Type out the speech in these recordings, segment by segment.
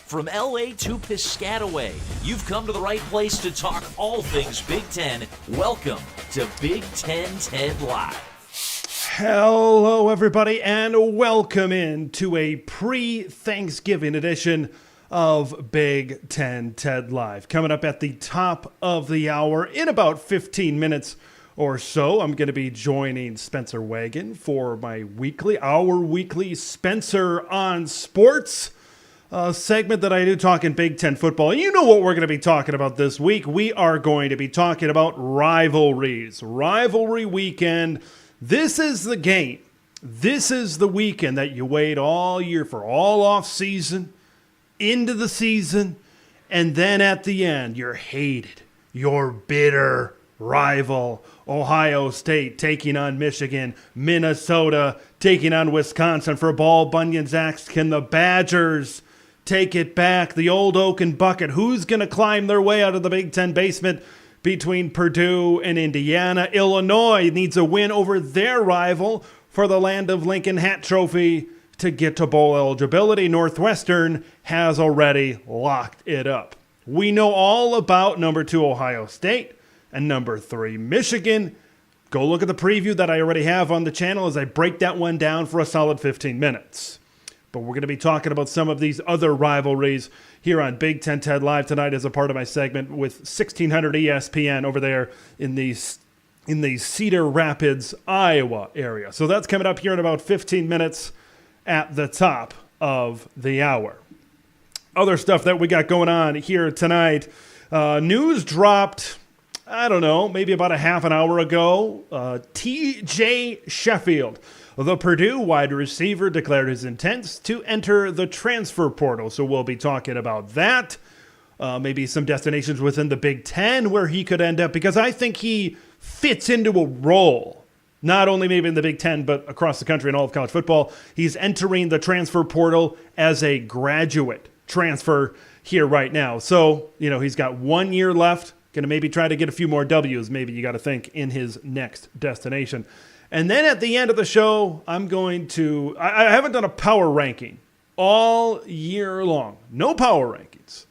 From LA to Piscataway, you've come to the right place to talk all things Big Ten. Welcome to Big Ten Ted Live. Hello, everybody, and welcome in to a pre-Thanksgiving edition of Big Ten Ted Live. Coming up at the top of the hour in about 15 minutes or so, I'm going to be joining Spencer Wagon for our weekly Spencer on Sports segment that I do talking Big Ten football. You know what we're going to be talking about this week. We are going to be talking about rivalries. Rivalry weekend. This is the game. This is the weekend that you wait all year for, all off season, into the season, and then at the end, your hated, your bitter rival, Ohio State taking on Michigan, Minnesota taking on Wisconsin for ball. Bunyan's asked, can the Badgers take it back? The old oaken bucket. Who's going to climb their way out of the Big Ten basement between Purdue and Indiana? Illinois needs a win over their rival for the Land of Lincoln Hat Trophy to get to bowl eligibility. Northwestern has already locked it up. We know all about number 2 Ohio State and number 3 Michigan. Go look at the preview that I already have on the channel as I break that one down for a solid 15 minutes. But we're going to be talking about some of these other rivalries here on Big Ten Ted Live tonight as a part of my segment with 1600 ESPN over there in the Cedar Rapids, Iowa area. So that's coming up here in about 15 minutes at the top of the hour. Other stuff that we got going on here tonight. News dropped, I don't know, maybe about a half an hour ago. T.J. Sheffield, the Purdue wide receiver, declared his intents to enter the transfer portal. So we'll be talking about that. Maybe some destinations within the Big Ten where he could end up, because I think he fits into a role, not only maybe in the Big Ten, but across the country in all of college football. He's entering the transfer portal as a graduate transfer here right now. So, he's got 1 year left. Going to maybe try to get a few more W's, maybe you got to think, in his next destination. And then at the end of the show, I haven't done a power ranking all year long. No power rankings.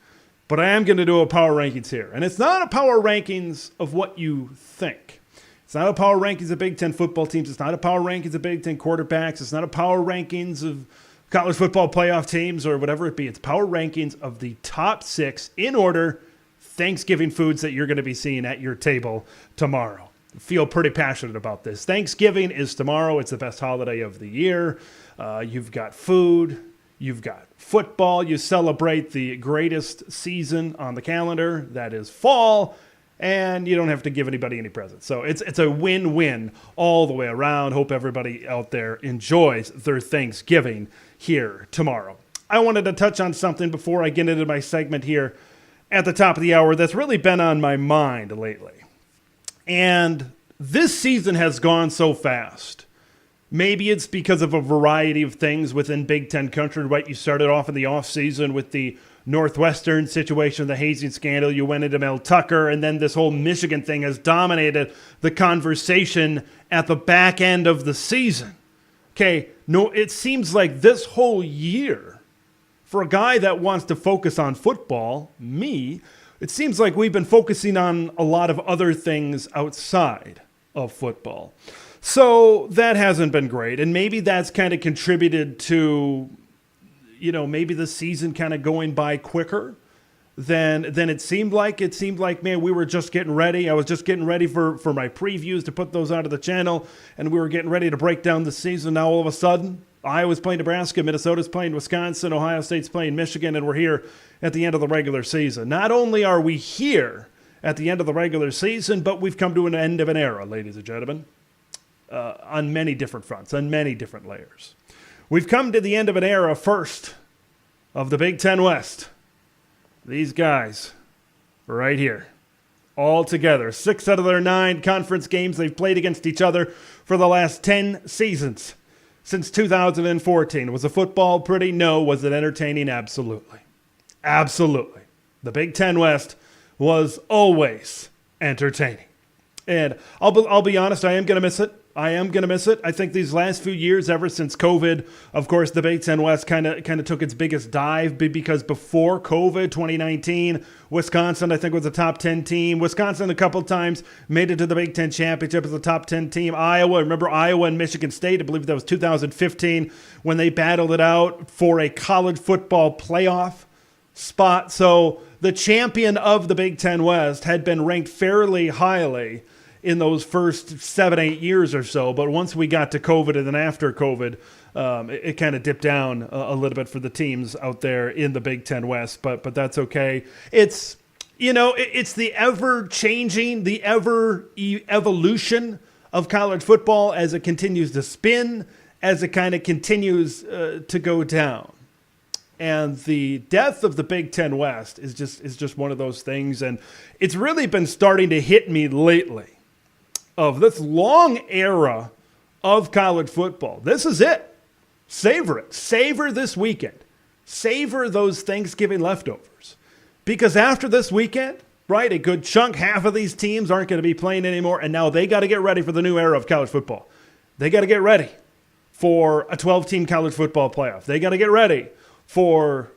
But I am going to do a power rankings here. And it's not a power rankings of what you think. It's not a power rankings of Big Ten football teams. It's not a power rankings of Big Ten quarterbacks. It's not a power rankings of college football playoff teams or whatever it be. It's power rankings of the top 6 in order Thanksgiving foods that you're going to be seeing at your table tomorrow. I feel pretty passionate about this. Thanksgiving is tomorrow. It's the best holiday of the year. You've got food. You've got football. You celebrate the greatest season on the calendar. That is fall. And you don't have to give anybody any presents. So it's a win-win all the way around. Hope everybody out there enjoys their Thanksgiving here tomorrow. I wanted to touch on something before I get into my segment here at the top of the hour that's really been on my mind lately. And this season has gone so fast. Maybe it's because of a variety of things within Big Ten country, right? You started off in the offseason with the Northwestern situation, the hazing scandal. You went into Mel Tucker, and then this whole Michigan thing has dominated the conversation at the back end of the season. Okay, no, it seems like this whole year, for a guy that wants to focus on football, me, it seems like we've been focusing on a lot of other things outside of football. So that hasn't been great. And maybe that's kind of contributed to, maybe the season kind of going by quicker than it seemed like. It seemed like, man, we were just getting ready. I was just getting ready for my previews to put those onto the channel. And we were getting ready to break down the season. Now all of a sudden, Iowa's playing Nebraska, Minnesota's playing Wisconsin, Ohio State's playing Michigan, and we're here at the end of the regular season. Not only are we here at the end of the regular season, but we've come to an end of an era, ladies and gentlemen, on many different fronts, on many different layers. We've come to the end of an era, first, of the Big Ten West. These guys right here, all together. 6 out of their 9 conference games they've played against each other for the last 10 seasons. Since 2014. Was the football pretty? No. Was it entertaining? Absolutely. Absolutely. The Big Ten West was always entertaining. And I'll be honest, I am going to miss it. I am going to miss it. I think these last few years, ever since COVID, of course, the Big Ten West kind of took its biggest dive because before COVID, 2019, Wisconsin, I think, was a top 10 team. Wisconsin a couple times made it to the Big Ten Championship as a top 10 team. Iowa, remember Iowa and Michigan State, I believe that was 2015, when they battled it out for a college football playoff spot. So the champion of the Big Ten West had been ranked fairly highly in those first 7-8 years or so. But once we got to COVID and then after COVID, it kind of dipped down a little bit for the teams out there in the Big Ten West. But that's okay. It's, it's the ever-changing, the evolution of college football as it continues to spin, as it kind of continues to go down. And the death of the Big Ten West is just one of those things. And it's really been starting to hit me lately of this long era of college football. This is it. Savor it. Savor this weekend. Savor those Thanksgiving leftovers. Because after this weekend, right, a good chunk, half of these teams aren't going to be playing anymore. And now they got to get ready for the new era of college football. They got to get ready for a 12-team college football playoff. They got to get ready for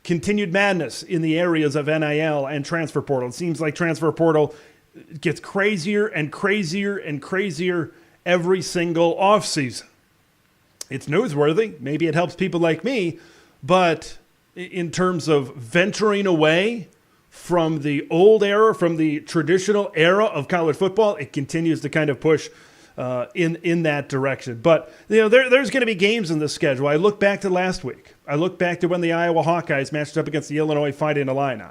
continued madness in the areas of NIL and transfer portal. It seems like transfer portal gets crazier and crazier and crazier every single offseason. It's newsworthy. Maybe it helps people like me, but in terms of venturing away from the old era, from the traditional era of college football, it continues to kind of push in that direction. But there's going to be games in the schedule. I look back to last week. I look back to when the Iowa Hawkeyes matched up against the Illinois Fighting Illini.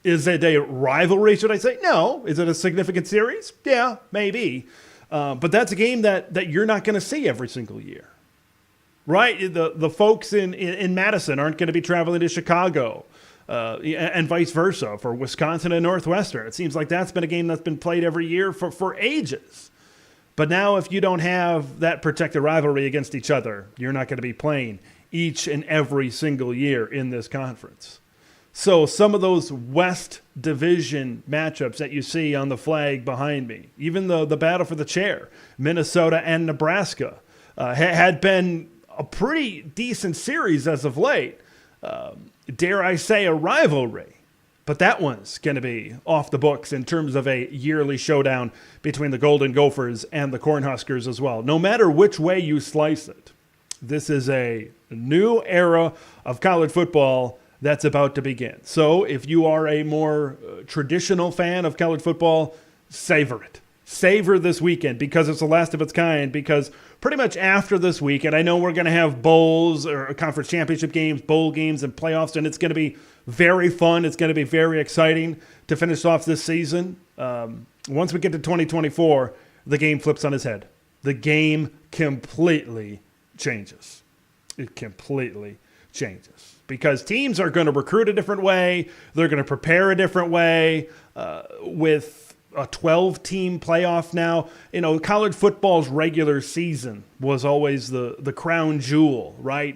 Is it a rivalry, should I say? No. Is it a significant series? Yeah, maybe. But that's a game that you're not going to see every single year, right? The folks in Madison aren't going to be traveling to Chicago and vice versa for Wisconsin and Northwestern. It seems like that's been a game that's been played every year for ages. But now if you don't have that protected rivalry against each other, you're not going to be playing each and every single year in this conference. So some of those West Division matchups that you see on the flag behind me, even the battle for the chair, Minnesota and Nebraska, had been a pretty decent series as of late. Dare I say a rivalry. But that one's going to be off the books in terms of a yearly showdown between the Golden Gophers and the Cornhuskers as well. No matter which way you slice it, this is a new era of college football that's about to begin. So if you are a more traditional fan of college football, savor it. Savor this weekend because it's the last of its kind, because pretty much after this weekend, I know we're going to have bowls or conference championship games, bowl games, and playoffs, and it's going to be very fun. It's going to be very exciting to finish off this season. Once we get to 2024, the game flips on its head. The game completely changes. It completely changes. Because teams are going to recruit a different way. They're going to prepare a different way with a 12-team playoff now. College football's regular season was always the crown jewel, right?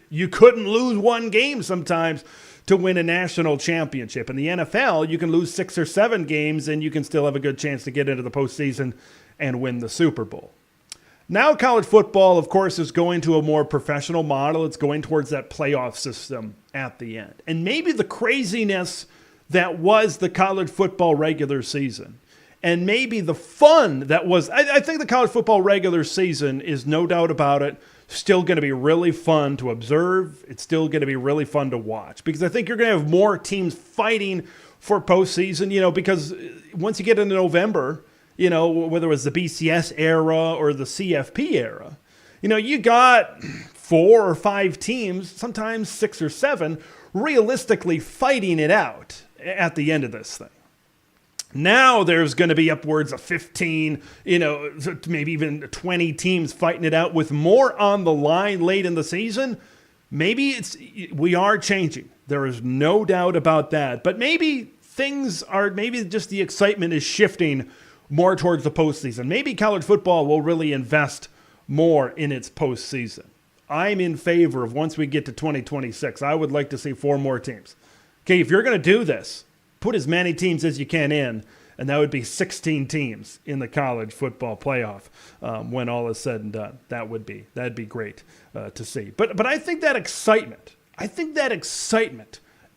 You couldn't lose one game sometimes to win a national championship. In the NFL, you can lose 6 or 7 games and you can still have a good chance to get into the postseason and win the Super Bowl. Now college football, of course, is going to a more professional model. It's going towards that playoff system at the end. And maybe the craziness that was the college football regular season, and maybe the fun that was, I think the college football regular season is, no doubt about it, still going to be really fun to observe. It's still going to be really fun to watch, because I think you're going to have more teams fighting for postseason, because once you get into November, whether it was the BCS era or the CFP era, you got 4 or 5 teams, sometimes 6 or 7, realistically fighting it out at the end of this thing. Now there's going to be upwards of 15, maybe even 20 teams fighting it out with more on the line late in the season. Maybe we are changing. There is no doubt about that. But maybe just the excitement is shifting more towards the postseason. Maybe college football will really invest more in its postseason. I'm in favor of, once we get to 2026, I would like to see 4 more teams. Okay, if you're going to do this, put as many teams as you can in and that would be 16 teams in the college football playoff when all is said and done. That'd be great to see. But I think that excitement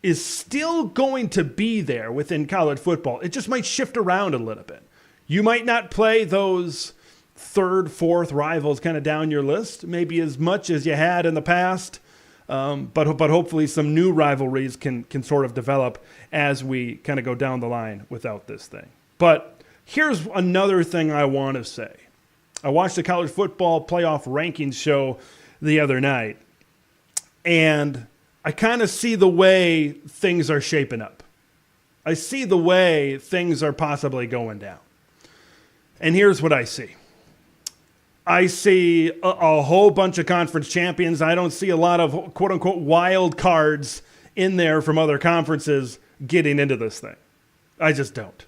is still going to be there within college football. It just might shift around a little bit. You might not play those third, fourth rivals kind of down your list, maybe as much as you had in the past. But hopefully some new rivalries can sort of develop as we kind of go down the line without this thing. But here's another thing I want to say. I watched the college football playoff rankings show the other night, and I kind of see the way things are shaping up. I see the way things are possibly going down. And here's what I see. I see a whole bunch of conference champions. I don't see a lot of quote-unquote wild cards in there from other conferences getting into this thing. I just don't.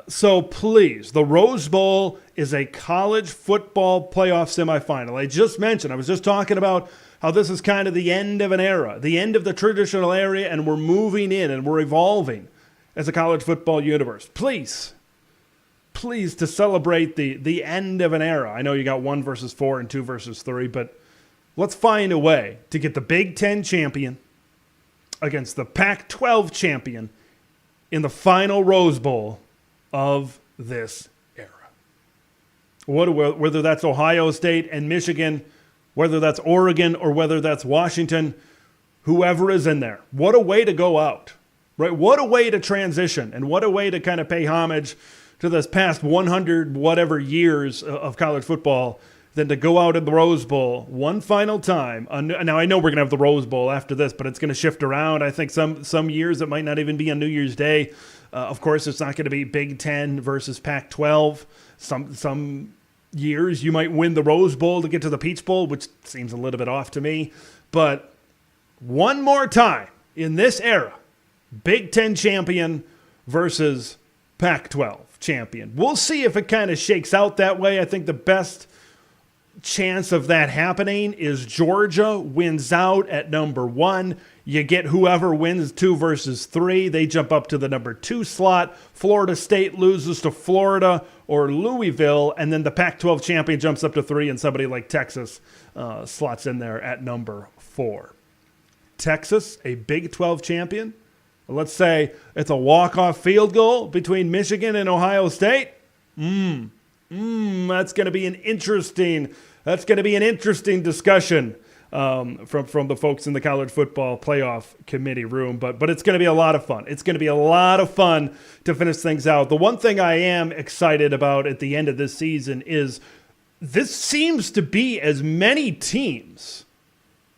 So please, the Rose Bowl is a college football playoff semifinal. I was just talking about how this is kind of the end of an era, the end of the traditional era, and we're moving in and we're evolving as a college football universe. Please, to celebrate the end of an era. I know you got 1 versus 4 and 2 versus 3, but let's find a way to get the Big Ten champion against the Pac-12 champion in the final Rose Bowl of this era. Whether that's Ohio State and Michigan, whether that's Oregon or whether that's Washington, whoever is in there. What a way to go out, right? What a way to transition, and what a way to kind of pay homage to this past 100 whatever years of college football than to go out in the Rose Bowl one final time. Now, I know we're going to have the Rose Bowl after this, but it's going to shift around. I think some years it might not even be on New Year's Day. Of course, it's not going to be Big Ten versus Pac-12. Some years you might win the Rose Bowl to get to the Peach Bowl, which seems a little bit off to me. But one more time in this era, Big Ten champion versus Pac-12 champion. We'll see if it kind of shakes out that way. I think the best chance of that happening is Georgia wins out at number 1. You get whoever wins 2 versus 3. They jump up to the number 2 slot. Florida State loses to Florida or Louisville, and then the Pac-12 champion jumps up to 3, and somebody like Texas slots in there at number 4. Texas, a Big 12 champion. Let's say it's a walk-off field goal between Michigan and Ohio State. That's going to be an interesting discussion from the folks in the college football playoff committee room. But it's going to be a lot of fun. It's going to be a lot of fun to finish things out. The one thing I am excited about at the end of this season is this seems to be as many teams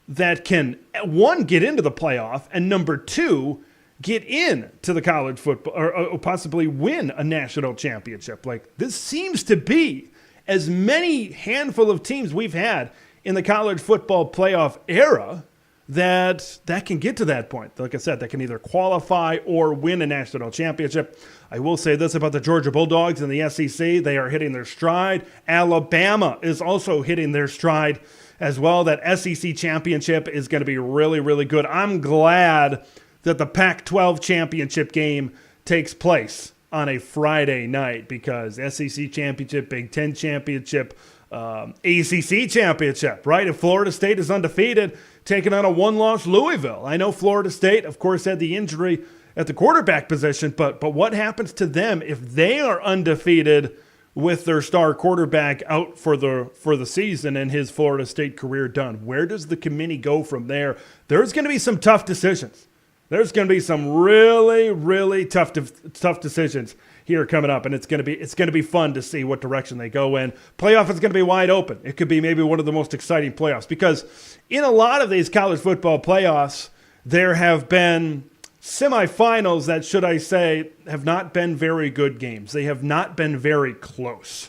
that can, 1, get into the playoff, and number 2, get in to the college football or possibly win a national championship. Like, this seems to be as many handful of teams we've had in the college football playoff era that can get to that point. Like I said, that can either qualify or win a national championship. I will say this about the Georgia Bulldogs in the SEC. They are hitting their stride. Alabama is also hitting their stride as well. That SEC championship is going to be really, really good. I'm glad that the Pac-12 championship game takes place on a Friday night, because SEC championship, Big Ten championship, ACC championship, right? If Florida State is undefeated, taking on a 1-loss Louisville. I know Florida State, of course, had the injury at the quarterback position, but what happens to them if they are undefeated with their star quarterback out for the season and his Florida State career done? Where does the committee go from there? There's going to be some tough decisions. There's going to be some really, really tough decisions here coming up, and it's going to be fun to see what direction they go in. Playoff is going to be wide open. It could be maybe one of the most exciting playoffs, because in a lot of these college football playoffs, there have been semifinals that, should I say, have not been very good games. They have not been very close.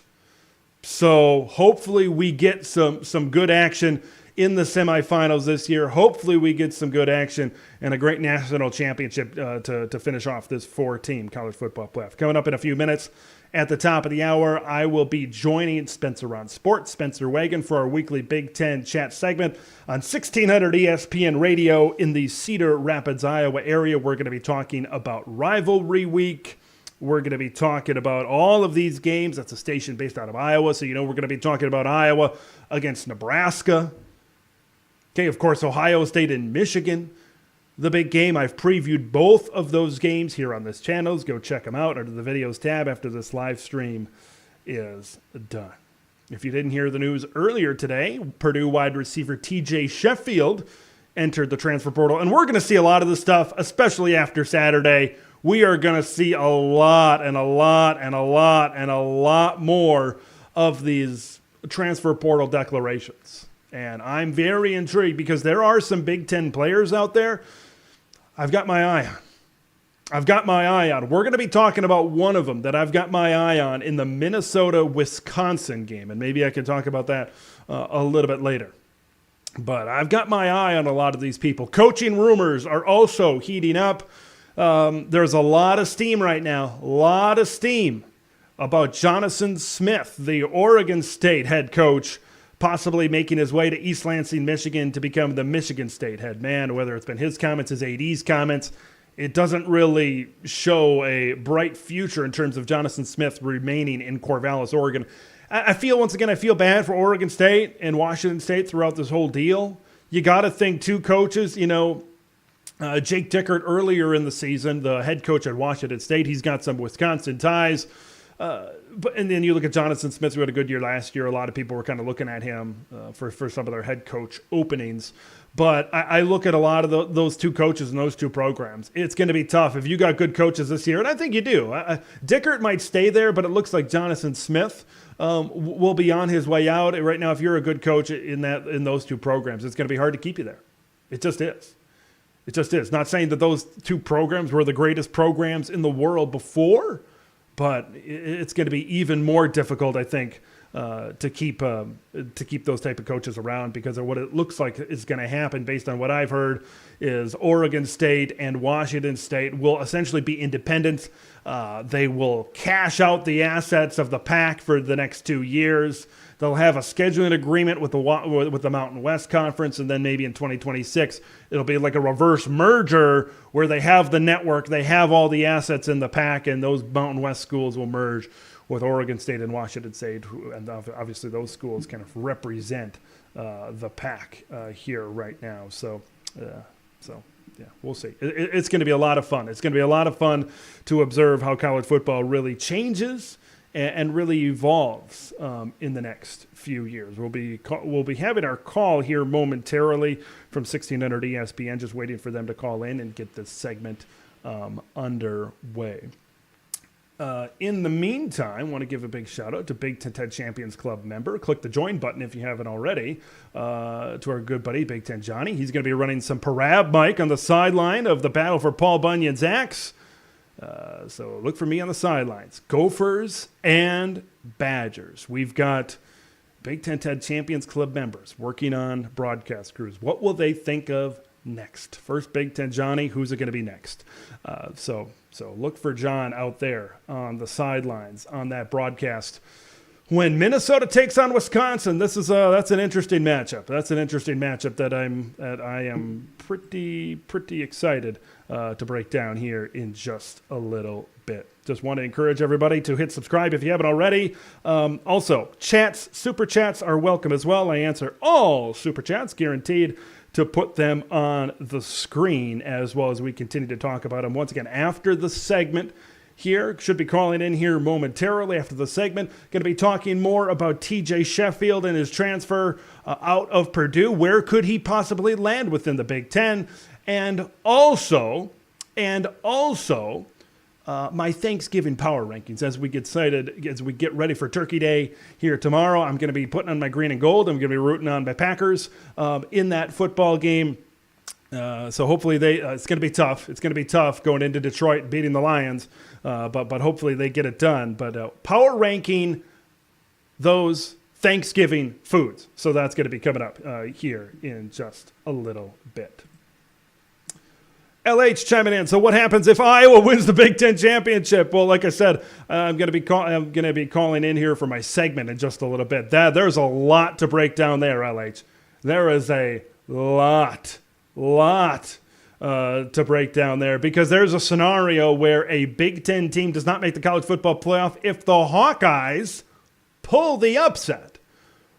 So hopefully we get some good action in the semifinals this year. Hopefully we get some good action and a great national championship to finish off this 4-team college football playoff. Coming up in a few minutes at the top of the hour, I will be joining Spencer on Sports, Spencer Wagon, for our weekly Big Ten chat segment on 1600 ESPN Radio in the Cedar Rapids, Iowa area. We're going to be talking about Rivalry Week. We're going to be talking about all of these games. That's a station based out of Iowa, so we're going to be talking about Iowa against Nebraska. Okay, of course, Ohio State and Michigan, the big game. I've previewed both of those games here on this channel. Go check them out under the videos tab after this live stream is done. If you didn't hear the news earlier today, Purdue wide receiver TJ Sheffield entered the transfer portal, and we're going to see a lot of this stuff, especially after Saturday. We are going to see a lot more of these transfer portal declarations. And I'm very intrigued because there are some Big Ten players out there I've got my eye on. We're going to be talking about one of them that I've got my eye on in the Minnesota-Wisconsin game. And maybe I can talk about that a little bit later. But I've got my eye on a lot of these people. Coaching rumors are also heating up. There's a lot of steam right now, about Jonathan Smith, the Oregon State head coach, possibly making his way to East Lansing, Michigan to become the Michigan State head man. Whether it's been his comments, his AD's comments, it doesn't really show a bright future in terms of Jonathan Smith remaining in Corvallis, Oregon. I feel bad for Oregon State and Washington State throughout this whole deal. You got to think two coaches, Jake Dickert earlier in the season, the head coach at Washington State, he's got some Wisconsin ties. And then you look at Jonathan Smith, who had a good year last year. A lot of people were kind of looking at him for some of their head coach openings. But I look at a lot of those two coaches and those two programs. It's going to be tough if you got good coaches this year, and I think you do. Dickert might stay there, but it looks like Jonathan Smith will be on his way out. Right now, if you're a good coach in those two programs, it's going to be hard to keep you there. It just is. It just is. Not saying that those two programs were the greatest programs in the world before, but it's going to be even more difficult, I think, to keep those type of coaches around, because of what it looks like is going to happen based on what I've heard is Oregon State and Washington State will essentially be independent. They will cash out the assets of the Pac for the next 2 years. They'll have a scheduling agreement with the Mountain West Conference, and then maybe in 2026 it'll be like a reverse merger where they have the network, they have all the assets in the Pac, and those Mountain West schools will merge with Oregon State and Washington State, and obviously those schools kind of represent the Pac here right now. So yeah, we'll see. It's going to be a lot of fun. It's going to be a lot of fun to observe how college football really changes and really evolves in the next few years. We'll be having our call here momentarily from 1600 ESPN, just waiting for them to call in and get this segment underway. In the meantime, I want to give a big shout out to Big Ten TED Champions Club member. Click the join button if you haven't already. To our good buddy, Big Ten Johnny. He's going to be running some parab mic on the sideline of the battle for Paul Bunyan's axe. So look for me on the sidelines. Gophers and Badgers. We've got Big Ten TED Champions Club members working on broadcast crews. What will they think of next? First Big Ten Johnny, who's it going to be next? So look for John out there on the sidelines on that broadcast. When Minnesota takes on Wisconsin, that's an interesting matchup. That's an interesting matchup that I am pretty excited to break down here in just a little bit. Just want to encourage everybody to hit subscribe if you haven't already. Also, super chats are welcome as well. I answer all super chats, guaranteed to put them on the screen as well as we continue to talk about them. Once again, after the segment here, should be calling in here momentarily after the segment. Going to be talking more about TJ Sheffield and his transfer out of Purdue. Where could he possibly land within the Big Ten? And also, my Thanksgiving power rankings as we get ready for Turkey Day here tomorrow. I'm going to be putting on my green and gold. I'm going to be rooting on my Packers in that football game. So hopefully it's going to be tough. It's going to be tough going into Detroit beating the Lions, but hopefully they get it done. But power ranking those Thanksgiving foods. So that's going to be coming up here in just a little bit. LH chiming in. So what happens if Iowa wins the Big Ten championship? Well, like I said, I'm going to be calling in here for my segment in just a little bit. There's a lot to break down there, LH. There is a lot to break down there, because there's a scenario where a Big Ten team does not make the college football playoff if the Hawkeyes pull the upset.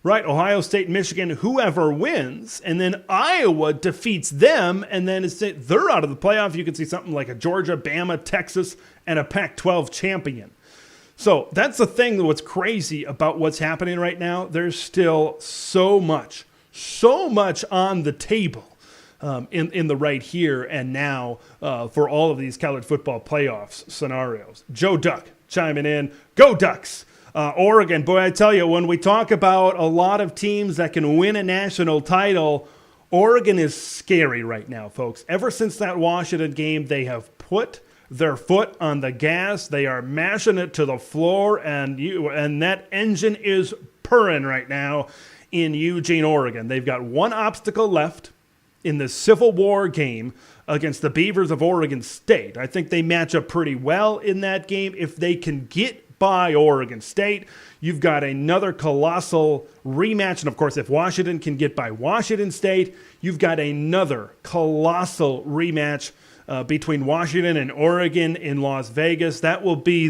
Right, Ohio State, Michigan, whoever wins, and then Iowa defeats them, and then they're out of the playoff. You could see something like a Georgia, Bama, Texas, and a Pac-12 champion. So that's the thing, what's crazy about what's happening right now. There's still so much on the table in the right here and now for all of these college football playoffs scenarios. Joe Duck chiming in. Go Ducks! Oregon, boy, I tell you, when we talk about a lot of teams that can win a national title, Oregon is scary right now, folks. Ever since that Washington game, they have put their foot on the gas. They are mashing it to the floor, and that engine is purring right now in Eugene, Oregon. They've got one obstacle left in the Civil War game against the Beavers of Oregon State. I think they match up pretty well in that game. If they can get by Oregon State, you've got another colossal rematch. And of course, if Washington can get by Washington State, you've got another colossal rematch between Washington and Oregon in Las Vegas. That will be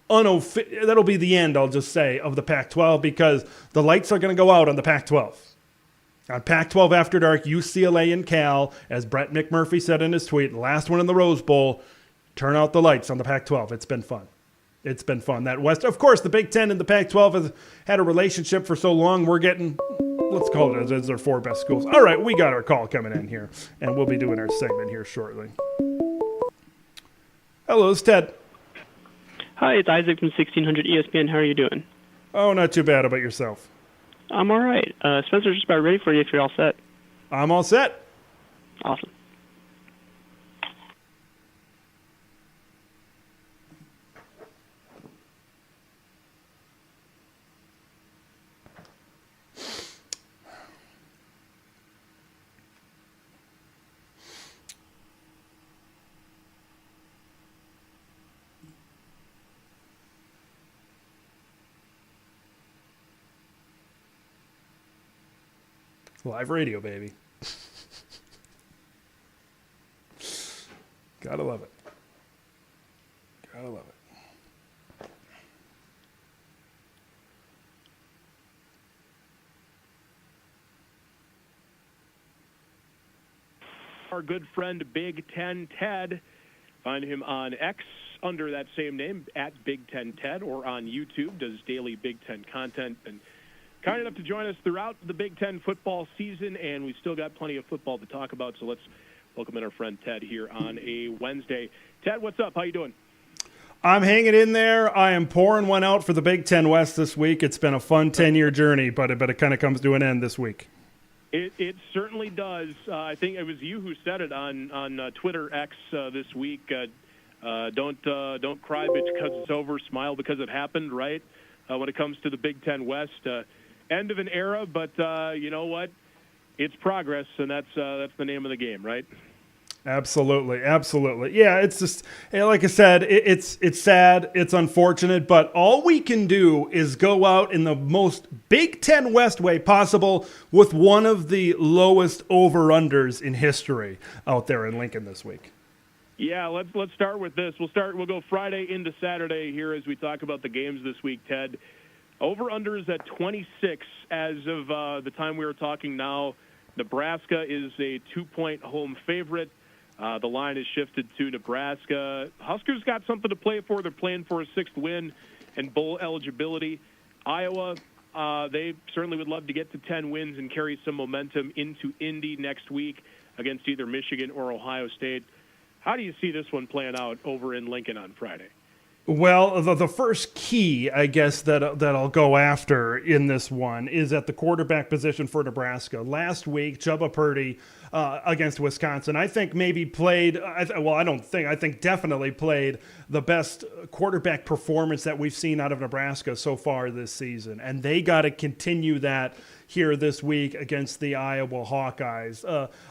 that'll be the end, I'll just say, of the Pac-12, because the lights are going to go out on the Pac-12. On Pac-12 After Dark, UCLA and Cal, as Brett McMurphy said in his tweet, last one in the Rose Bowl, turn out the lights on the Pac-12. It's been fun. It's been fun. That West, of course, the Big Ten and the Pac-12 has had a relationship for so long. We're getting, let's call it as their four best schools. All right, we got our call coming in here, and we'll be doing our segment here shortly. Hello, it's Ted. Hi, it's Isaac from 1600 ESPN. How are you doing? Oh, not too bad. How about yourself? I'm all right. Spencer's just about ready for you if you're all set. I'm all set. Awesome. Live radio, baby. Gotta love it. Gotta love it. Our good friend Big Ten Ted. Find him on X under that same name, at Big Ten Ted, or on YouTube, does daily Big Ten content, and kind enough to join us throughout the Big Ten football season, and we've still got plenty of football to talk about, so let's welcome in our friend Ted here on a Wednesday. Ted, what's up? How you doing? I'm hanging in there. I am pouring one out for the Big Ten West this week. It's been a fun 10-year journey, but it kind of comes to an end this week. It certainly does. I think it was you who said it on Twitter X this week. Don't cry because it's over. Smile because it happened, right? When it comes to the Big Ten West. End of an era, but you know what? It's progress, and that's the name of the game, right? Absolutely. Yeah, it's just, like I said, it's sad, it's unfortunate, but all we can do is go out in the most Big Ten West way possible with one of the lowest over-unders in history out there in Lincoln this week. Yeah, let's start with this. We'll go Friday into Saturday here as we talk about the games this week, Ted. Over-unders at 26 as of the time we were talking now. Nebraska is a 2-point home favorite. The line is shifted to Nebraska. Huskers got something to play for. They're playing for a 6th win and bowl eligibility. Iowa, they certainly would love to get to 10 wins and carry some momentum into Indy next week against either Michigan or Ohio State. How do you see this one playing out over in Lincoln on Friday? Well, the first key, I guess, that I'll go after in this one is at the quarterback position for Nebraska. Last week, Chubba Purdy against Wisconsin, I think maybe played, I think definitely played the best quarterback performance that we've seen out of Nebraska so far this season. And they got to continue that here this week against the Iowa Hawkeyes.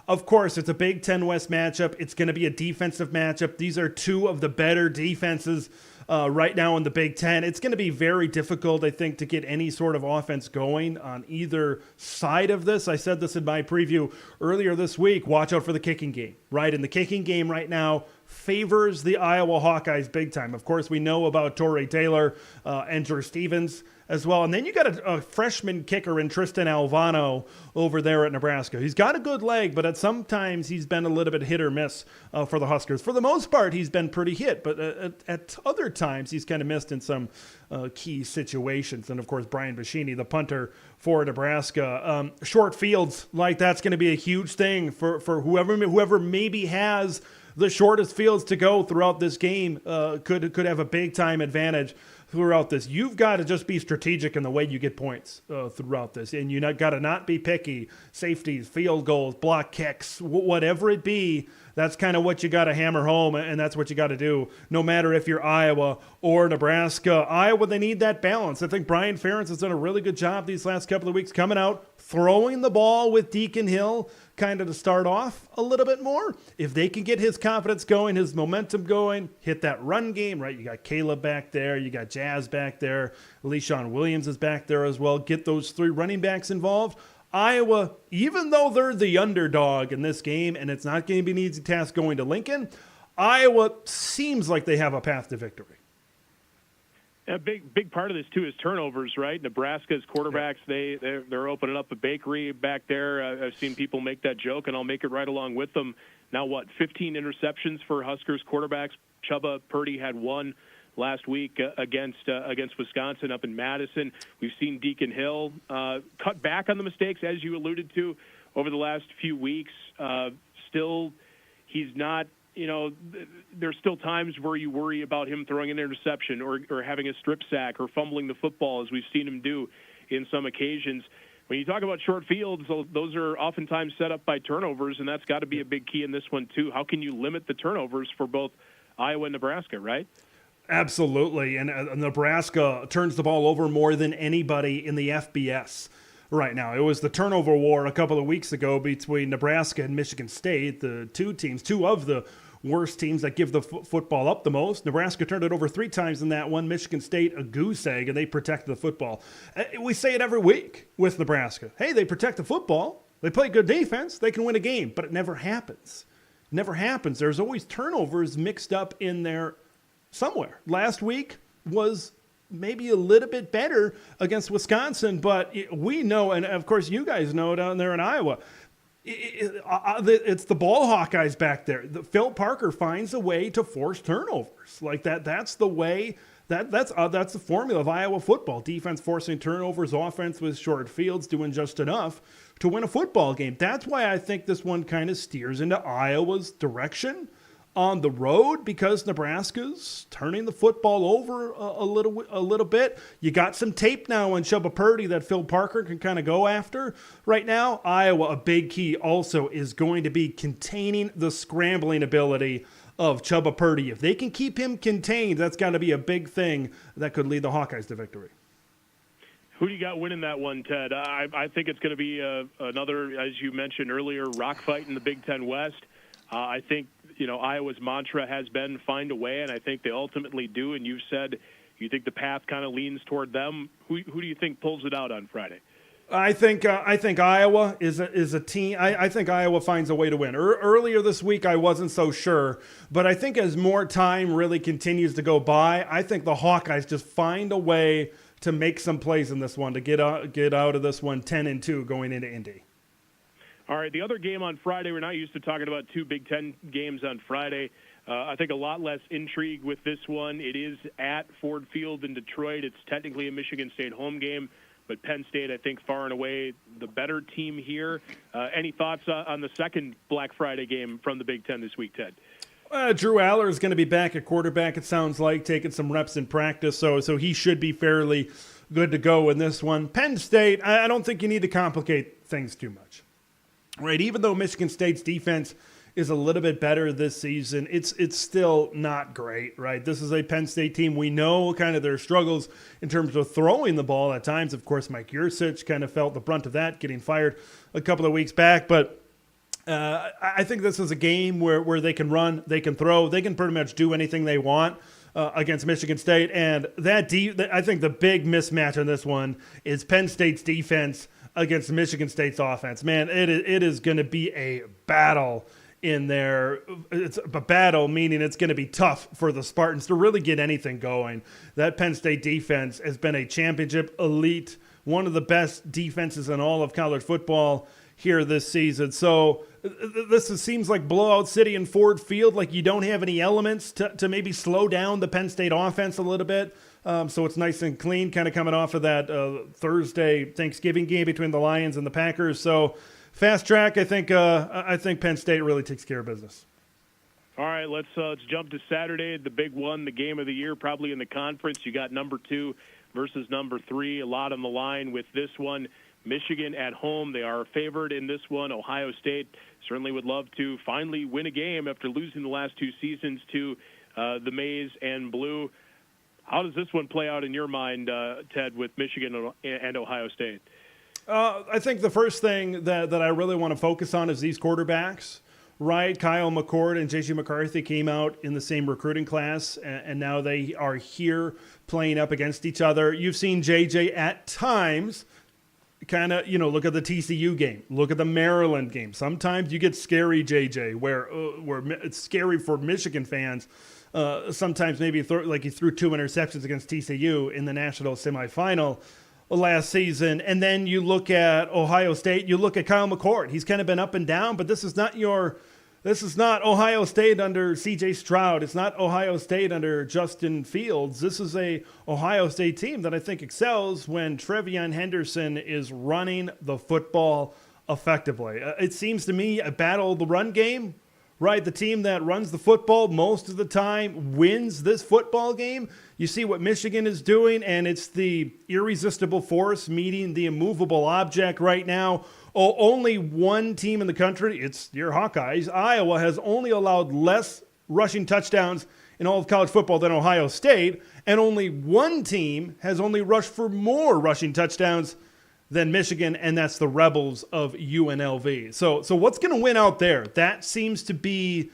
Of course, it's a Big Ten West matchup. It's going to be a defensive matchup. These are two of the better defenses right now in the Big Ten. It's going to be very difficult, I think, to get any sort of offense going on either side of this. I said this in my preview earlier this week. Watch out for the kicking game, right? And the kicking game right now favors the Iowa Hawkeyes big time. Of course, we know about Torrey Taylor and Drew Stevens as well. And then you got a freshman kicker in Tristan Alvano over there at Nebraska. He's got a good leg, but at sometimes he's been a little bit hit or miss for the Huskers. For the most part, he's been pretty hit, but at other times he's kind of missed in some key situations. And of course, Brian Bashini, the punter for Nebraska. Short fields, like that's going to be a huge thing for whoever maybe has the shortest fields to go throughout this game could have a big time advantage throughout this. You've got to just be strategic in the way you get points throughout this, and you got to not be picky. Safeties, field goals, block kicks, whatever it be. That's kind of what you got to hammer home, and that's what you got to do, no matter if you're Iowa or Nebraska. Iowa, they need that balance. I think Brian Ferentz has done a really good job these last couple of weeks coming out, throwing the ball with Deacon Hill kind of to start off a little bit more. If they can get his confidence going, his momentum going, hit that run game, right? You got Caleb back there. You got Jazz back there. LeSean Williams is back there as well. Get those three running backs involved. Iowa, even though they're the underdog in this game, and it's not going to be an easy task going to Lincoln, Iowa seems like they have a path to victory. A big part of this too is turnovers, right? Nebraska's quarterbacks, they're opening up a bakery back there. I've seen people make that joke, and I'll make it right along with them. Now, 15 interceptions for Huskers quarterbacks? Chubba Purdy had one last week against Wisconsin up in Madison. We've seen Deacon Hill cut back on the mistakes, as you alluded to, over the last few weeks. Still, he's not. There's still times where you worry about him throwing an interception or having a strip sack or fumbling the football, as we've seen him do in some occasions. When you talk about short fields, those are oftentimes set up by turnovers, and that's got to be a big key in this one, too. How can you limit the turnovers for both Iowa and Nebraska, right? Absolutely, and Nebraska turns the ball over more than anybody in the FBS right now. It was the turnover war a couple of weeks ago between Nebraska and Michigan State, the two of the worst teams that give the football up the most. Nebraska turned it over 3 times in that one. Michigan State, a goose egg, and they protected the football. We say it every week with Nebraska. Hey, they protect the football. They play good defense. They can win a game, but it never happens. It never happens. There's always turnovers mixed up in there somewhere. Last week was maybe a little bit better against Wisconsin, but we know, and of course you guys know down there in Iowa, it's the ball Hawkeyes back there. Phil Parker finds a way to force turnovers like that. That's the way. That's the formula of Iowa football. Defense forcing turnovers, offense with short fields, doing just enough to win a football game. That's why I think this one kind of steers into Iowa's direction on the road, because Nebraska's turning the football over a little bit. You got some tape now on Chubba Purdy that Phil Parker can kind of go after right now. Iowa, a big key also is going to be containing the scrambling ability of Chubba Purdy. If they can keep him contained, that's got to be a big thing that could lead the Hawkeyes to victory. Who do you got winning that one, Ted? I think it's going to be another, as you mentioned earlier, rock fight in the Big Ten West. I think Iowa's mantra has been find a way, and I think they ultimately do. And you've said you think the path kind of leans toward them. Who do you think pulls it out on Friday? I think Iowa is a team. I think Iowa finds a way to win. Earlier this week, I wasn't so sure, but I think as more time really continues to go by, I think the Hawkeyes just find a way to make some plays in this one to get out of this one 10-2 going into Indy. All right, the other game on Friday, we're not used to talking about 2 Big Ten games on Friday. I think a lot less intrigue with this one. It is at Ford Field in Detroit. It's technically a Michigan State home game, but Penn State, I think, far and away the better team here. Any thoughts on the second Black Friday game from the Big Ten this week, Ted? Drew Aller is going to be back at quarterback, it sounds like, taking some reps in practice, so he should be fairly good to go in this one. Penn State, I don't think you need to complicate things too much. Right, even though Michigan State's defense is a little bit better this season, it's still not great, right? This is a Penn State team. We know kind of their struggles in terms of throwing the ball at times. Of course, Mike Yurcich kind of felt the brunt of that, getting fired a couple of weeks back. But I think this is a game where they can run, they can throw, they can pretty much do anything they want against Michigan State. And I think the big mismatch on this one is Penn State's defense against Michigan State's offense. Man, it is going to be a battle in there. It's a battle, meaning it's going to be tough for the Spartans to really get anything going. That Penn State defense has been a championship elite, one of the best defenses in all of college football here this season. So seems like blowout city in Ford Field, like you don't have any elements to maybe slow down the Penn State offense a little bit. So it's nice and clean, kind of coming off of that Thursday Thanksgiving game between the Lions and the Packers. So fast track, I think Penn State really takes care of business. All right, let's jump to Saturday, the big one, the game of the year, probably in the conference. You got number 2 versus number 3, a lot on the line with this one. Michigan at home, they are favored in this one. Ohio State certainly would love to finally win a game after losing the last 2 seasons to the Maize and Blue. How does this one play out in your mind, Ted, with Michigan and Ohio State? I think the first thing that I really want to focus on is these quarterbacks, right? Kyle McCord and J.J. McCarthy came out in the same recruiting class, and now they are here playing up against each other. You've seen J.J. at times kind of, look at the TCU game, look at the Maryland game. Sometimes you get scary J.J., where it's scary for Michigan fans. Sometimes maybe he threw 2 interceptions against TCU in the national semifinal last season. And then you look at Ohio State, you look at Kyle McCord. He's kind of been up and down, but this is not Ohio State under C.J. Stroud. It's not Ohio State under Justin Fields. This is a Ohio State team that I think excels when Trevion Henderson is running the football effectively. It seems to me a battle of the run game, right? The team that runs the football most of the time wins this football game. You see what Michigan is doing, and it's the irresistible force meeting the immovable object right now. Only one team in the country, it's your Hawkeyes, Iowa, has only allowed less rushing touchdowns in all of college football than Ohio State, and only one team has only rushed for more rushing touchdowns than Michigan, and that's the Rebels of UNLV. So what's going to win out there? That seems to be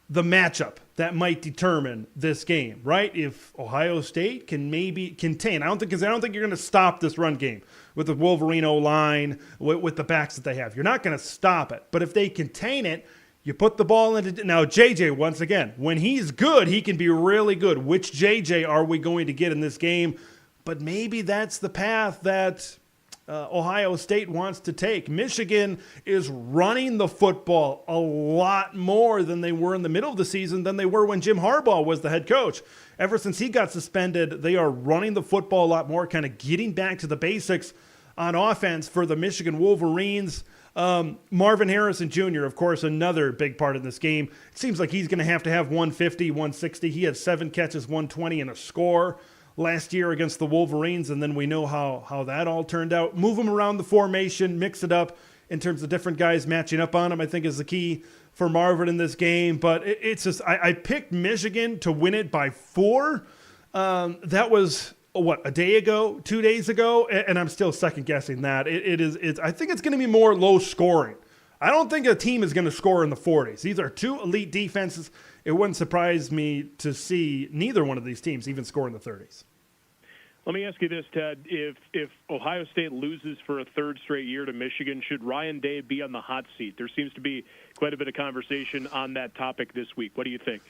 the matchup that might determine this game, right? If Ohio State can maybe contain, I don't think you're going to stop this run game with the Wolverine O-line, with the backs that they have. You're not going to stop it. But if they contain it, you put the ball into. Now, JJ, once again, when he's good, he can be really good. Which JJ are we going to get in this game? But maybe that's the path that Ohio State wants to take. Michigan is running the football a lot more than they were in the middle of the season than they were when Jim Harbaugh was the head coach. Ever since he got suspended, they are running the football a lot more, kind of getting back to the basics on offense for the Michigan Wolverines. Marvin Harrison Jr., of course, another big part in this game. It seems like he's going to have 150, 160. He had 7 catches, 120, and a score last year against the Wolverines, and then we know how that all turned out. Move him around the formation, mix it up in terms of different guys matching up on him, I think is the key for Marvin in this game. But it's just, I picked Michigan to win it by 4. That was, a day ago, 2 days ago, and I'm still second-guessing that. I think it's going to be more low scoring. I don't think a team is going to score in the 40s. These are 2 elite defenses. It wouldn't surprise me to see neither one of these teams even score in the 30s. Let me ask you this, Ted. If Ohio State loses for a 3rd straight year to Michigan, should Ryan Day be on the hot seat? There seems to be quite a bit of conversation on that topic this week. What do you think?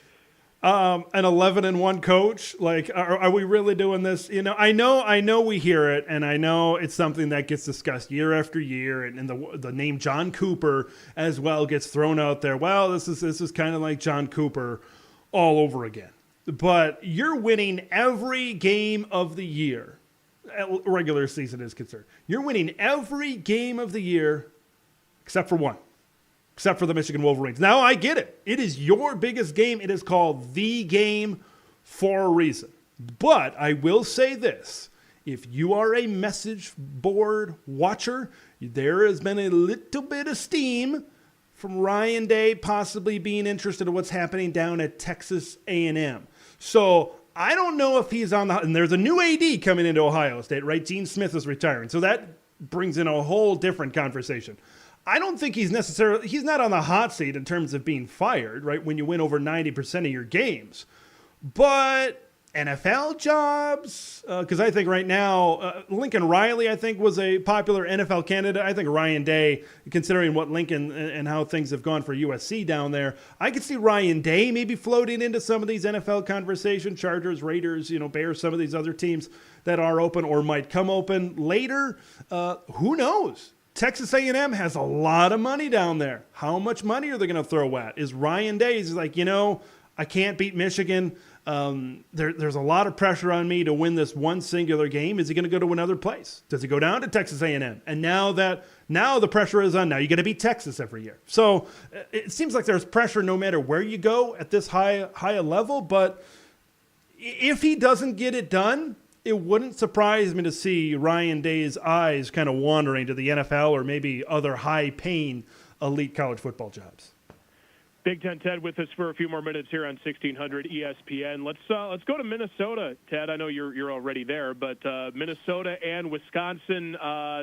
An 11-1 coach, like, are we really doing this? I know we hear it, and I know it's something that gets discussed year after year, and the name John Cooper as well gets thrown out there. Well, this is kind of like John Cooper all over again. But you're winning every game of the year, regular season is concerned. You're winning every game of the year except for one. Except for the Michigan Wolverines. Now, I get it. It is your biggest game. It is called the game for a reason. But I will say this. If you are a message board watcher, there has been a little bit of steam from Ryan Day possibly being interested in what's happening down at Texas A&M. So I don't know if he's on the – and there's a new AD coming into Ohio State, right? Gene Smith is retiring. So that brings in a whole different conversation. I don't think he's not on the hot seat in terms of being fired, right, when you win over 90% of your games. But NFL jobs, because I think right now, Lincoln Riley, I think, was a popular NFL candidate. I think Ryan Day, considering what Lincoln and how things have gone for USC down there, I could see Ryan Day maybe floating into some of these NFL conversations, Chargers, Raiders, Bears, some of these other teams that are open or might come open later. Who knows? Texas A&M has a lot of money down there. How much money are they going to throw at? Is Ryan Day, he's like, I can't beat Michigan. There's a lot of pressure on me to win this one singular game. Is he going to go to another place? Does he go down to Texas A&M? And now the pressure is on. Now you got to beat Texas every year. So it seems like there's pressure no matter where you go at this high a level. But if he doesn't get it done, it wouldn't surprise me to see Ryan Day's eyes kind of wandering to the NFL or maybe other high-paying elite college football jobs. Big Ten Ted with us for a few more minutes here on 1600 ESPN. Let's go to Minnesota, Ted. I know you're already there, but Minnesota and Wisconsin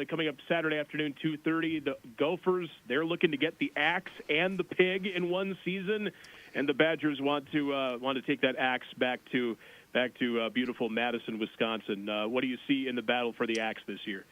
coming up Saturday afternoon, 2:30. The Gophers, they're looking to get the axe and the pig in one season, and the Badgers want to take that axe back to beautiful Madison, Wisconsin. What do you see in the battle for the axe this year?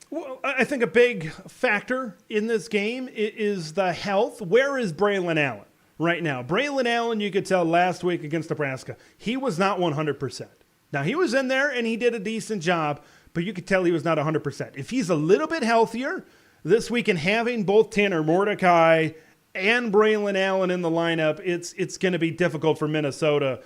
Well, I think a big factor in this game is the health. Where is Braylon Allen right now? Braylon Allen, you could tell last week against Nebraska, he was not 100%. Now, he was in there and he did a decent job, but you could tell he was not 100%. If he's a little bit healthier this week and having both Tanner Mordecai and Braylon Allen in the lineup, it's going to be difficult for Minnesota.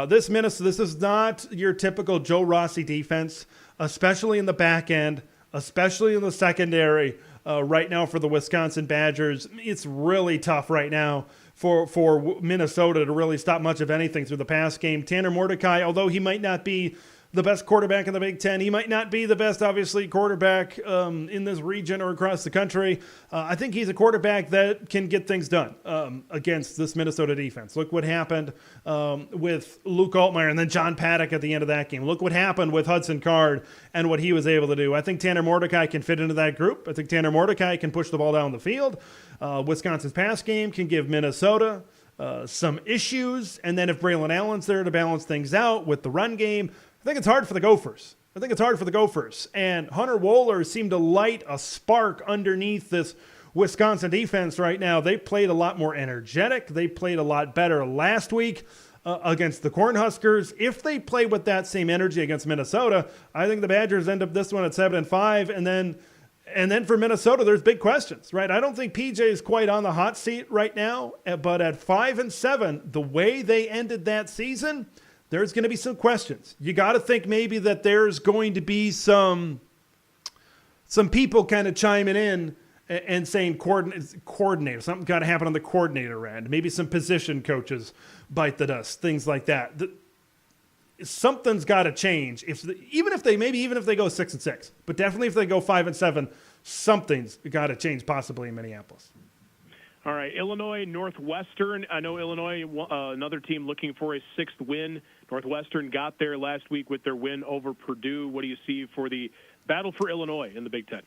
This is not your typical Joe Rossi defense, especially in the back end, especially in the secondary. Right now for the Wisconsin Badgers, it's really tough right now for Minnesota to really stop much of anything through the pass game. Tanner Mordecai, although he might not be the best quarterback in the Big Ten, he might not be the best, obviously, quarterback in this region or across the country. I think he's a quarterback that can get things done against this Minnesota defense. Look what happened with Luke Altmaier and then John Paddock at the end of that game. Look what happened with Hudson Card and what he was able to do. I think Tanner Mordecai can fit into that group. I think Tanner Mordecai can push the ball down the field. Wisconsin's pass game can give Minnesota some issues. And then if Braylon Allen's there to balance things out with the run game, I think it's hard for the Gophers. And Hunter Wohler seemed to light a spark underneath this Wisconsin defense right now. They played a lot more energetic. They played a lot better last week against the Cornhuskers. If they play with that same energy against Minnesota, I think the Badgers end up this one at 7-5. And then for Minnesota, there's big questions, right? I don't think PJ is quite on the hot seat right now, but at 5-7, the way they ended that season, there's going to be some questions. You got to think maybe that there's going to be some people kind of chiming in and saying coordinator. Something got to happen on the coordinator end. Maybe some position coaches bite the dust, things like that. Something's got to change. Even if they go 6-6, but definitely if they go 5-7, something's got to change possibly in Minneapolis. All right, Illinois, Northwestern. I know Illinois, another team looking for a sixth win. Northwestern got there last week with their win over Purdue. What do you see for the battle for Illinois in the Big Ten?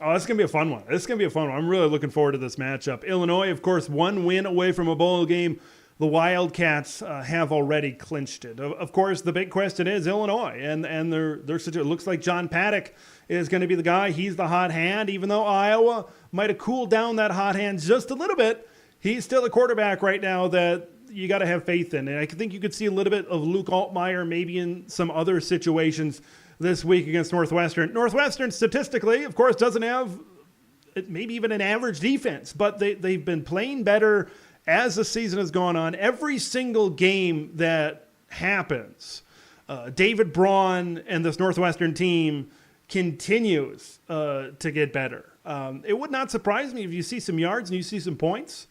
Oh, this is going to be a fun one. I'm really looking forward to this matchup. Illinois, of course, one win away from a bowl game. The Wildcats have already clinched it. Of course, the big question is Illinois, and their situation. It looks like John Paddock is going to be the guy. He's the hot hand, even though Iowa might have cooled down that hot hand just a little bit. He's still a quarterback right now that you got to have faith in. And I think you could see a little bit of Luke Altmaier maybe in some other situations this week against Northwestern. Northwestern, statistically, of course, doesn't have maybe even an average defense, but they've been playing better as the season has gone on. Every single game that happens, David Braun and this Northwestern team continues to get better. It would not surprise me if you see some yards and you see some points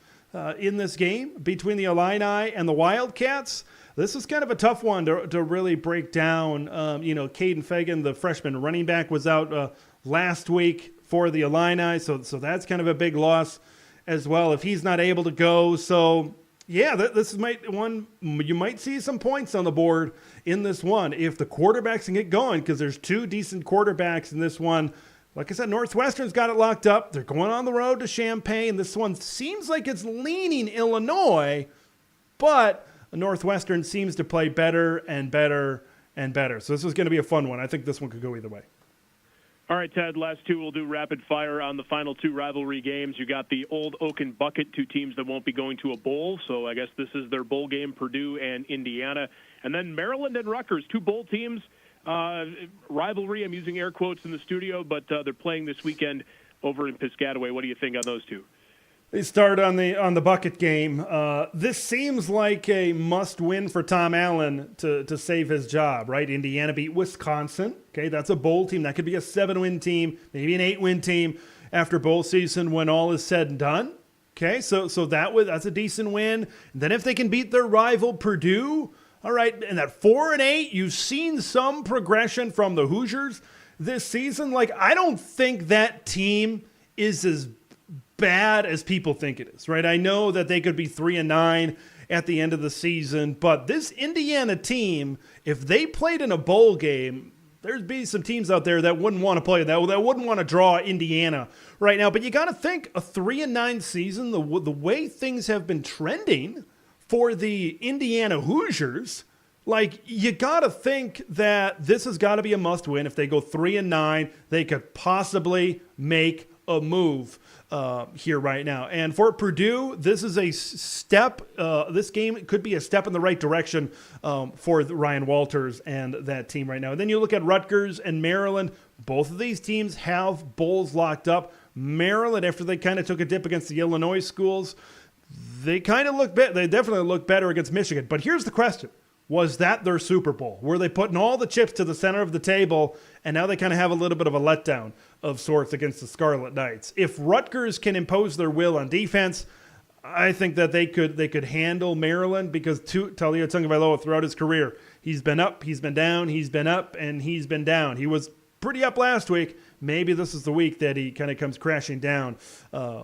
in this game between the Illini and the Wildcats. This is kind of a tough one to really break down. Caden Fagan, the freshman running back, was out last week for the Illini, so that's kind of a big loss. as well if he's not able to go. So, yeah, you might see some points on the board in this one if the quarterbacks can get going, because there's two decent quarterbacks in this one. Like I said, Northwestern's got it locked up. They're going on the road to Champaign. This one seems like it's leaning Illinois, but Northwestern seems to play better and better and better. So this is going to be a fun one. I think this one could go either way. All right, Ted, last two we'll do rapid fire on the final two rivalry games. You got the Old Oaken Bucket, two teams that won't be going to a bowl. So I guess this is their bowl game, Purdue and Indiana. And then Maryland and Rutgers, two bowl teams. Rivalry, I'm using air quotes in the studio, but they're playing this weekend over in Piscataway. What do you think on those two? They start on the bucket game. This seems like a must-win for Tom Allen to save his job, right? Indiana beat Wisconsin. Okay, that's a bowl team. That could be a 7-win team, maybe an 8-win team after bowl season when all is said and done. Okay, so that's a decent win. And then if they can beat their rival Purdue, all right, and at 4-8, you've seen some progression from the Hoosiers this season. Like, I don't think that team is as bad as people think it is, right? I know that they could be 3-9 at the end of the season, but this Indiana team, if they played in a bowl game, there'd be some teams out there that wouldn't want to play that wouldn't want to draw Indiana right now. But you got to think a 3-9 season, the way things have been trending for the Indiana Hoosiers, like, you got to think that this has got to be a must-win. If they go 3-9, they could possibly make a move here right now. And for Purdue, this is a step. This game could be a step in the right direction for Ryan Walters and that team right now. And then you look at Rutgers and Maryland. Both of these teams have bowls locked up. Maryland, after they kind of took a dip against the Illinois schools, they definitely look better against Michigan. But here's the question. Was that their Super Bowl? Were they putting all the chips to the center of the table, and now they kind of have a little bit of a letdown of sorts against the Scarlet Knights? If Rutgers can impose their will on defense, I think that they could handle Maryland, because Taulia Tagovailoa throughout his career, he's been up, he's been down, he's been up, and he's been down. He was pretty up last week. Maybe this is the week that he kind of comes crashing down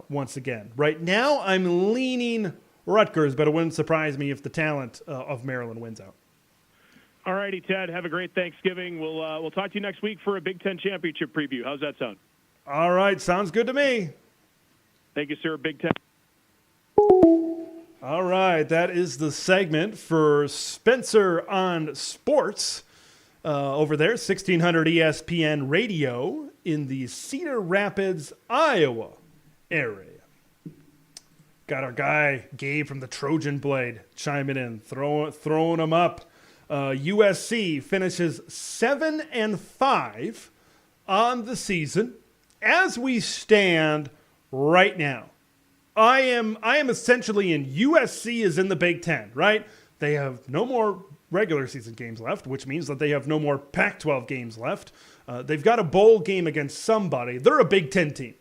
once again. Right now, I'm leaning Rutgers, but it wouldn't surprise me if the talent of Maryland wins out. All righty, Ted. Have a great Thanksgiving. We'll talk to you next week for a Big Ten championship preview. How's that sound? All right, sounds good to me. Thank you, sir. Big Ten. All right, that is the segment for Spencer on Sports over there, 1600 ESPN Radio in the Cedar Rapids, Iowa area. Got our guy, Gabe from the Trojan Blade, chiming in, throwing him up. USC finishes 7-5 on the season as we stand right now. I am essentially in USC is in the Big Ten, right? They have no more regular season games left, which means that they have no more Pac-12 games left. They've got a bowl game against somebody. They're a Big Ten team.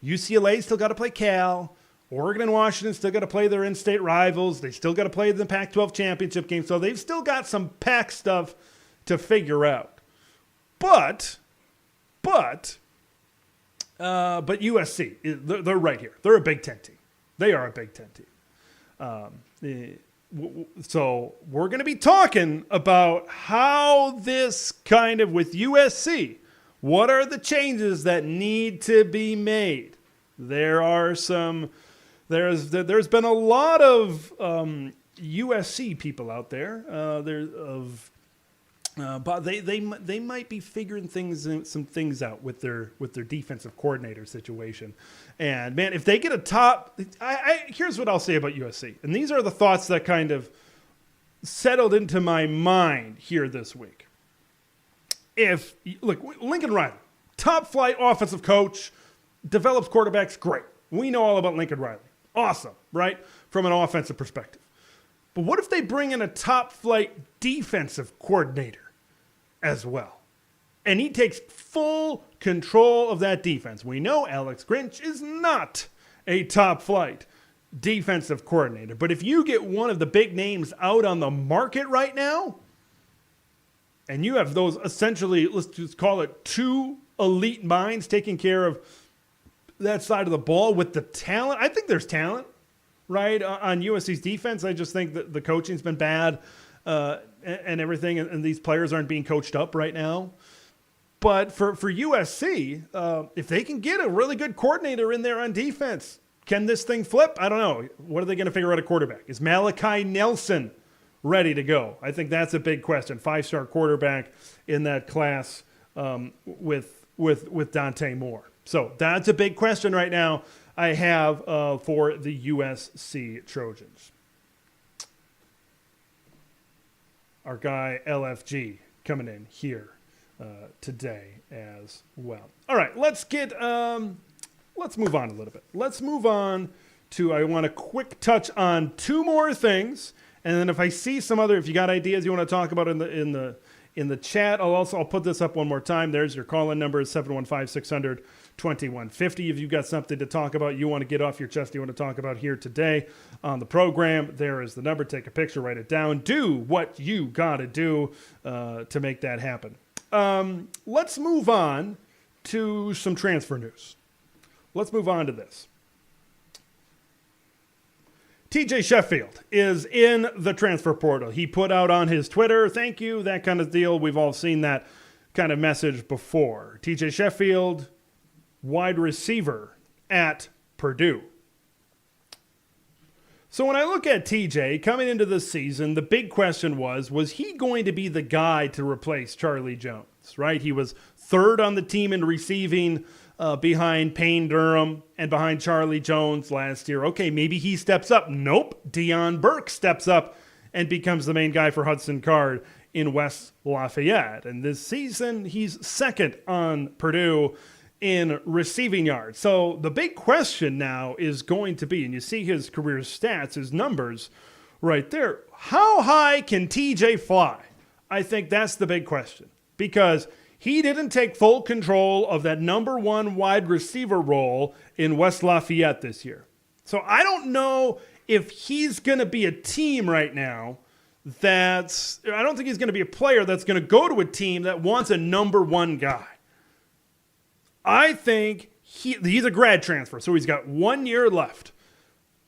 UCLA still got to play Cal. Oregon and Washington still got to play their in-state rivals. They still got to play the Pac-12 championship game. So they've still got some Pac stuff to figure out. But USC, they're right here. They're a Big Ten team. They are a Big Ten team. So we're going to be talking about how this kind of, with USC, what are the changes that need to be made? There's been a lot of USC people out there. But they might be figuring some things out with their defensive coordinator situation. And man, if they get a top, here's what I'll say about USC. And these are the thoughts that kind of settled into my mind here this week. Look, Lincoln Riley, top flight offensive coach, develops quarterbacks, great. We know all about Lincoln Riley. Awesome, right? From an offensive perspective. But what if they bring in a top flight defensive coordinator as well? And he takes full control of that defense. We know Alex Grinch is not a top flight defensive coordinator. But if you get one of the big names out on the market right now, and you have those essentially, let's just call it two elite minds taking care of that side of the ball with the talent. I think there's talent, right, on USC's defense. I just think that the coaching's been bad and everything, and these players aren't being coached up right now. But for USC, if they can get a really good coordinator in there on defense, can this thing flip? I don't know. What are they going to figure out at quarterback? Is Malachi Nelson ready to go? I think that's a big question. 5-star quarterback in that class with Dante Moore. So that's a big question right now I have for the USC Trojans. Our guy LFG coming in here today as well. All right, let's move on a little bit. Let's move on to, I want a quick touch on 2 more things, and then if I see some other, if you got ideas you want to talk about in the chat, I'll put this up one more time. There's your call-in number is 715-600-2150. If you've got something to talk about, you want to get off your chest, you want to talk about here today on the program, there is the number. Take a picture, write it down. Do what you got to do to make that happen. Let's move on to some transfer news. Let's move on to this. TJ Sheffield is in the transfer portal. He put out on his Twitter, thank you, that kind of deal. We've all seen that kind of message before. TJ Sheffield, wide receiver at Purdue. So when I look at TJ coming into the season, the big question was he going to be the guy to replace Charlie Jones, right? He was 3rd on the team in receiving behind Payne Durham and behind Charlie Jones last year. Okay, maybe he steps up. Nope. Deion Burke steps up and becomes the main guy for Hudson Card in West Lafayette. And this season, he's 2nd on Purdue in receiving yards. So the big question now is going to be, and you see his career stats, his numbers right there, how high can TJ fly? I think that's the big question, because he didn't take full control of that number 1 wide receiver role in West Lafayette this year. So I don't know if he's going to be a team right now I don't think he's going to be a player that's going to go to a team that wants a number 1 guy. I think he's a grad transfer, so he's got 1 year left.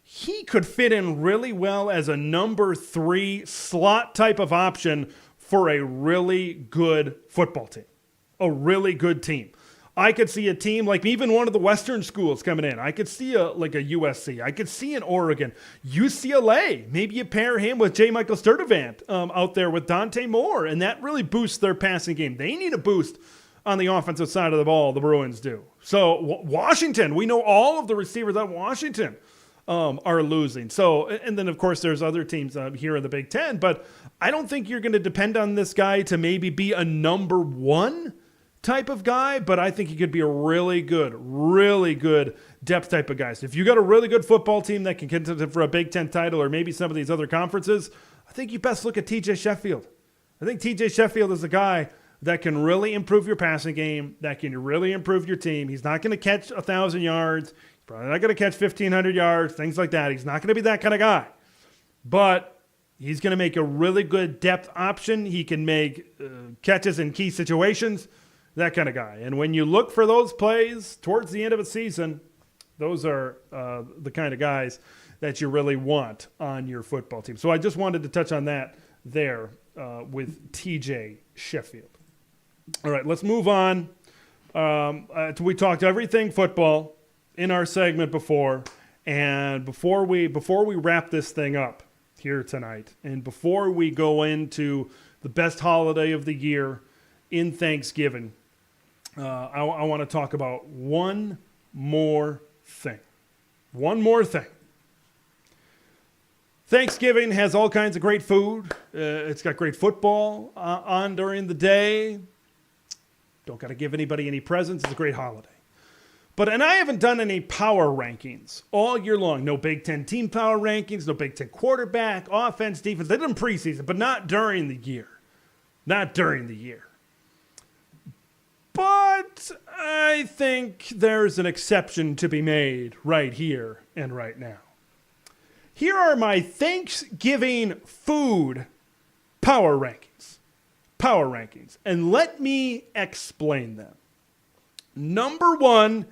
He could fit in really well as a number 3 slot type of option for a really good football team, a really good team. I could see a team like even one of the Western schools coming in. I could see a USC. I could see an Oregon, UCLA. Maybe you pair him with J. Michael Sturdivant out there with Dante Moore, and that really boosts their passing game. They need a boost on the offensive side of the ball, the Bruins do. So Washington, we know all of the receivers at Washington are losing. So, and then of course there's other teams here in the Big Ten, but I don't think you're going to depend on this guy to maybe be a number 1 type of guy, but I think he could be a really good depth type of guy. So if you got a really good football team that can contend for a Big Ten title or maybe some of these other conferences, I think you best look at TJ Sheffield. I think TJ Sheffield is a guy that can really improve your passing game, that can really improve your team. He's not going to catch 1,000 yards. He's probably not going to catch 1,500 yards, things like that. He's not going to be that kind of guy. But he's going to make a really good depth option. He can make catches in key situations, that kind of guy. And when you look for those plays towards the end of a season, those are the kind of guys that you really want on your football team. So I just wanted to touch on that there with TJ Sheffield. All right, let's move on. We talked everything football in our segment before, and before we wrap this thing up here tonight, and before we go into the best holiday of the year in Thanksgiving, I want to talk about one more thing. One more thing. Thanksgiving has all kinds of great food. It's got great football on during the day. Don't got to give anybody any presents. It's a great holiday. And I haven't done any power rankings all year long. No Big Ten team power rankings, no Big Ten quarterback, offense, defense. They did them preseason, but not during the year. Not during the year. But I think there's an exception to be made right here and right now. Here are my Thanksgiving food power rankings. Power rankings. And let me explain them. Number 1,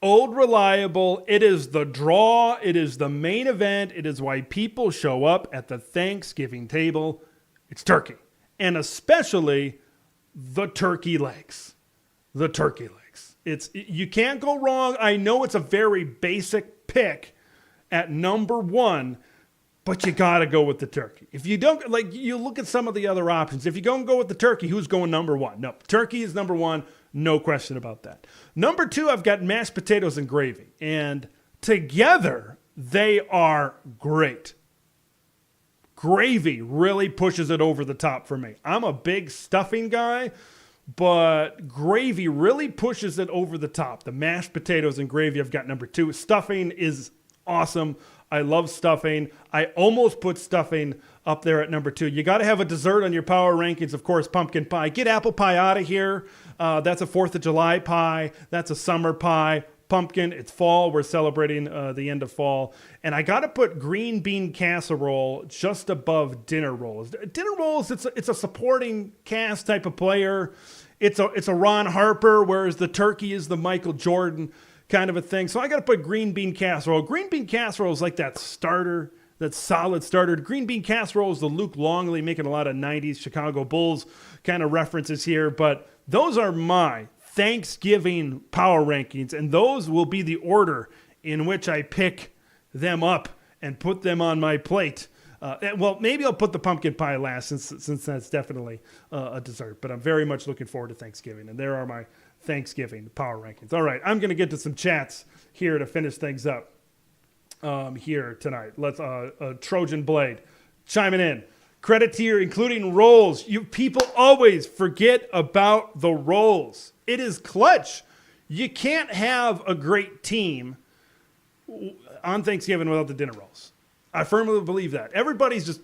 old reliable. It is the draw. It is the main event. It is why people show up at the Thanksgiving table. It's turkey. And especially the turkey legs. The turkey legs. You can't go wrong. I know it's a very basic pick at number one, but you got to go with the turkey. If you don't, like, you look at some of the other options. If you don't go with the turkey, who's going number one? No, turkey is number one. No question about that. Number two, I've got mashed potatoes and gravy. And together, they are great. Gravy really pushes it over the top for me. I'm a big stuffing guy, but gravy really pushes it over the top. The mashed potatoes and gravy, I've got number two. Stuffing is awesome. I love stuffing. I almost put stuffing up there at number two. You got to have a dessert on your power rankings, of course, pumpkin pie. Get apple pie out of here. That's a 4th of July pie. That's a summer pie. Pumpkin, it's fall. We're celebrating the end of fall. And I got to put green bean casserole just above dinner rolls. Dinner rolls, it's a supporting cast type of player. It's a Ron Harper, whereas the turkey is the Michael Jordan kind of a thing. So I got to put green bean casserole. Green bean casserole is like that starter, that solid starter. Green bean casserole is the Luke Longley, making a lot of 90s Chicago Bulls kind of references here. But those are my Thanksgiving power rankings, and those will be the order in which I pick them up and put them on my plate. Well, maybe I'll put the pumpkin pie last since that's definitely a dessert. But I'm very much looking forward to Thanksgiving, and there are my Thanksgiving power rankings. All right, I'm going to get to some chats here to finish things up here tonight. Let's Trojan Blade chiming in. Credit to you, including rolls. You people always forget about the rolls. It is clutch. You can't have a great team on Thanksgiving without the dinner rolls. I firmly believe that. Everybody's just,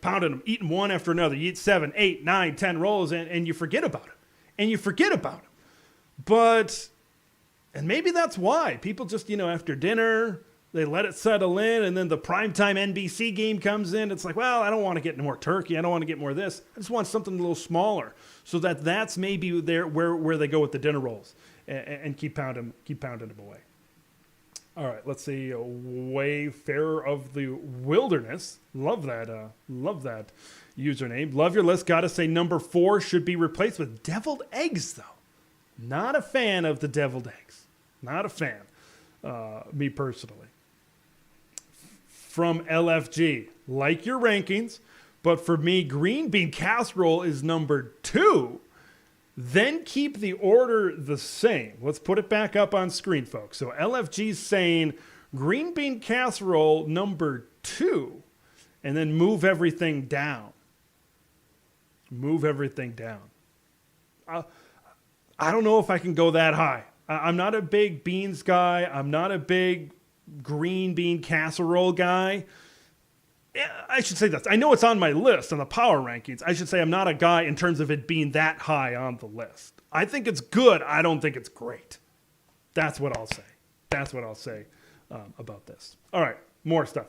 pounding them, eating one after another. You eat 7, 8, 9, 10 rolls, and you forget about it. But, and maybe that's why. People just, after dinner, they let it settle in, and then the primetime NBC game comes in. It's like, well, I don't want to get more turkey. I don't want to get more of this. I just want something a little smaller. So that's maybe there where they go with the dinner rolls and keep pounding them away. All right, let's see. Wayfarer of the Wilderness. Love that username. Love your list. Got to say number 4 should be replaced with deviled eggs, though. Not a fan of the deviled eggs. Not a fan, me personally. From LFG, like your rankings, but for me, green bean casserole is number 2. Then keep the order the same. Let's put it back up on screen, folks. So LFG's saying green bean casserole number 2, and then move everything down. I don't know if I can go that high. I'm not a big beans guy. I'm not a big green bean casserole guy. I should say this. I know it's on my list on the power rankings. I should say I'm not a guy in terms of it being that high on the list. I think it's good. I don't think it's great. That's what I'll say. About this. All right, more stuff.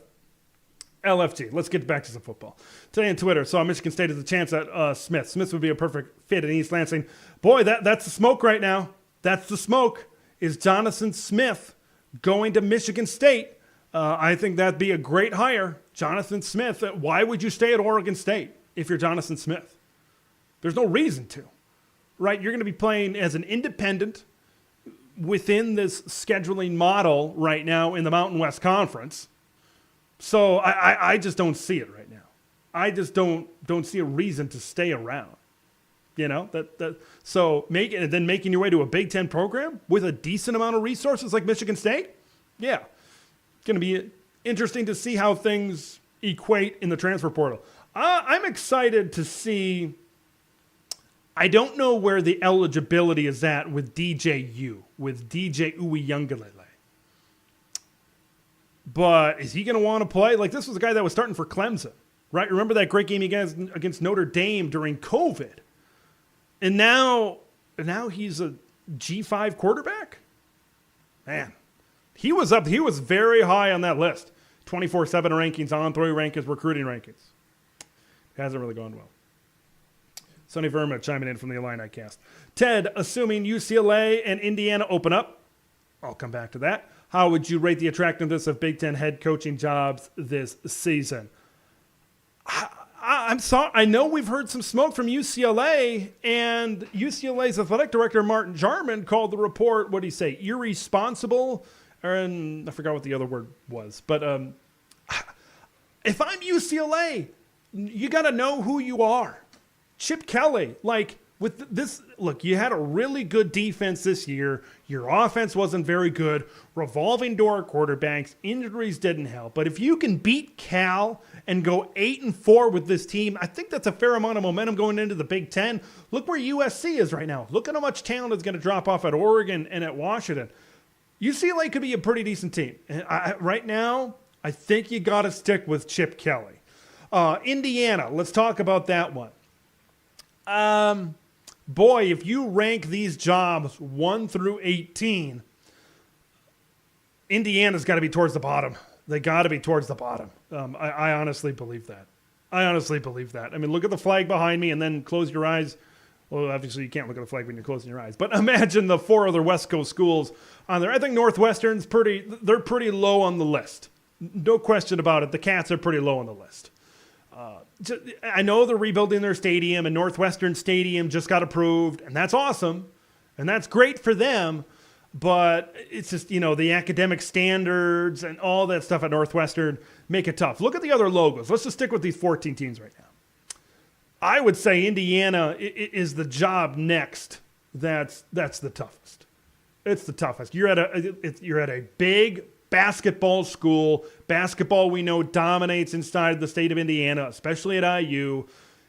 LFG. Let's get back to some football. Today on Twitter, saw Michigan State has a chance at Smith. Smith would be a perfect fit in East Lansing. Boy, that's the smoke right now. That's the smoke. Is Jonathan Smith going to Michigan State? I think that'd be a great hire. Jonathan Smith. Why would you stay at Oregon State if you're Jonathan Smith? There's no reason to, right? You're going to be playing as an independent within this scheduling model right now in the Mountain West Conference. So I just don't see it right now. I just don't see a reason to stay around. So making your way to a Big Ten program with a decent amount of resources like Michigan State, yeah, it's going to be interesting to see how things equate in the transfer portal. I'm excited to see. I don't know where the eligibility is at with DJ Uyunglele. But is he going to want to play? Like, this was a guy that was starting for Clemson, right? Remember that great game against Notre Dame during COVID? And now he's a G5 quarterback? Man, he was very high on that list. 24/7 rankings, on-3 rankings, recruiting rankings. Hasn't really gone well. Sonny Verma chiming in from the Illini cast. Ted, assuming UCLA and Indiana open up, I'll come back to that. How would you rate the attractiveness of Big Ten head coaching jobs this season? I'm sorry. I know we've heard some smoke from UCLA, and UCLA's athletic director, Martin Jarman, called the report, what did he say, irresponsible? And I forgot what the other word was. But if I'm UCLA, you got to know who you are. Chip Kelly, with this, look, you had a really good defense this year. Your offense wasn't very good. Revolving door quarterbacks, injuries didn't help. But if you can beat Cal and go 8-4 with this team, I think that's a fair amount of momentum going into the Big Ten. Look where USC is right now. Look at how much talent is going to drop off at Oregon and at Washington. UCLA could be a pretty decent team. And right now, I think you got to stick with Chip Kelly. Indiana, let's talk about that one. Boy, if you rank these jobs 1 through 18, Indiana's got to be towards the bottom. They got to be towards the bottom. I honestly believe that. I mean, look at the flag behind me and then close your eyes. Well, obviously you can't look at the flag when you're closing your eyes. But imagine the 4 other West Coast schools on there. I think Northwestern's they're pretty low on the list. No question about it. The Cats are pretty low on the list. I know they're rebuilding their stadium, and Northwestern Stadium just got approved, and that's awesome, and that's great for them, but it's just, the academic standards and all that stuff at Northwestern make it tough. Look at the other logos. Let's just stick with these 14 teams right now. I would say Indiana is the job next that's the toughest. It's the toughest. You're at a big basketball school. Basketball, we know, dominates inside the state of Indiana, especially at IU.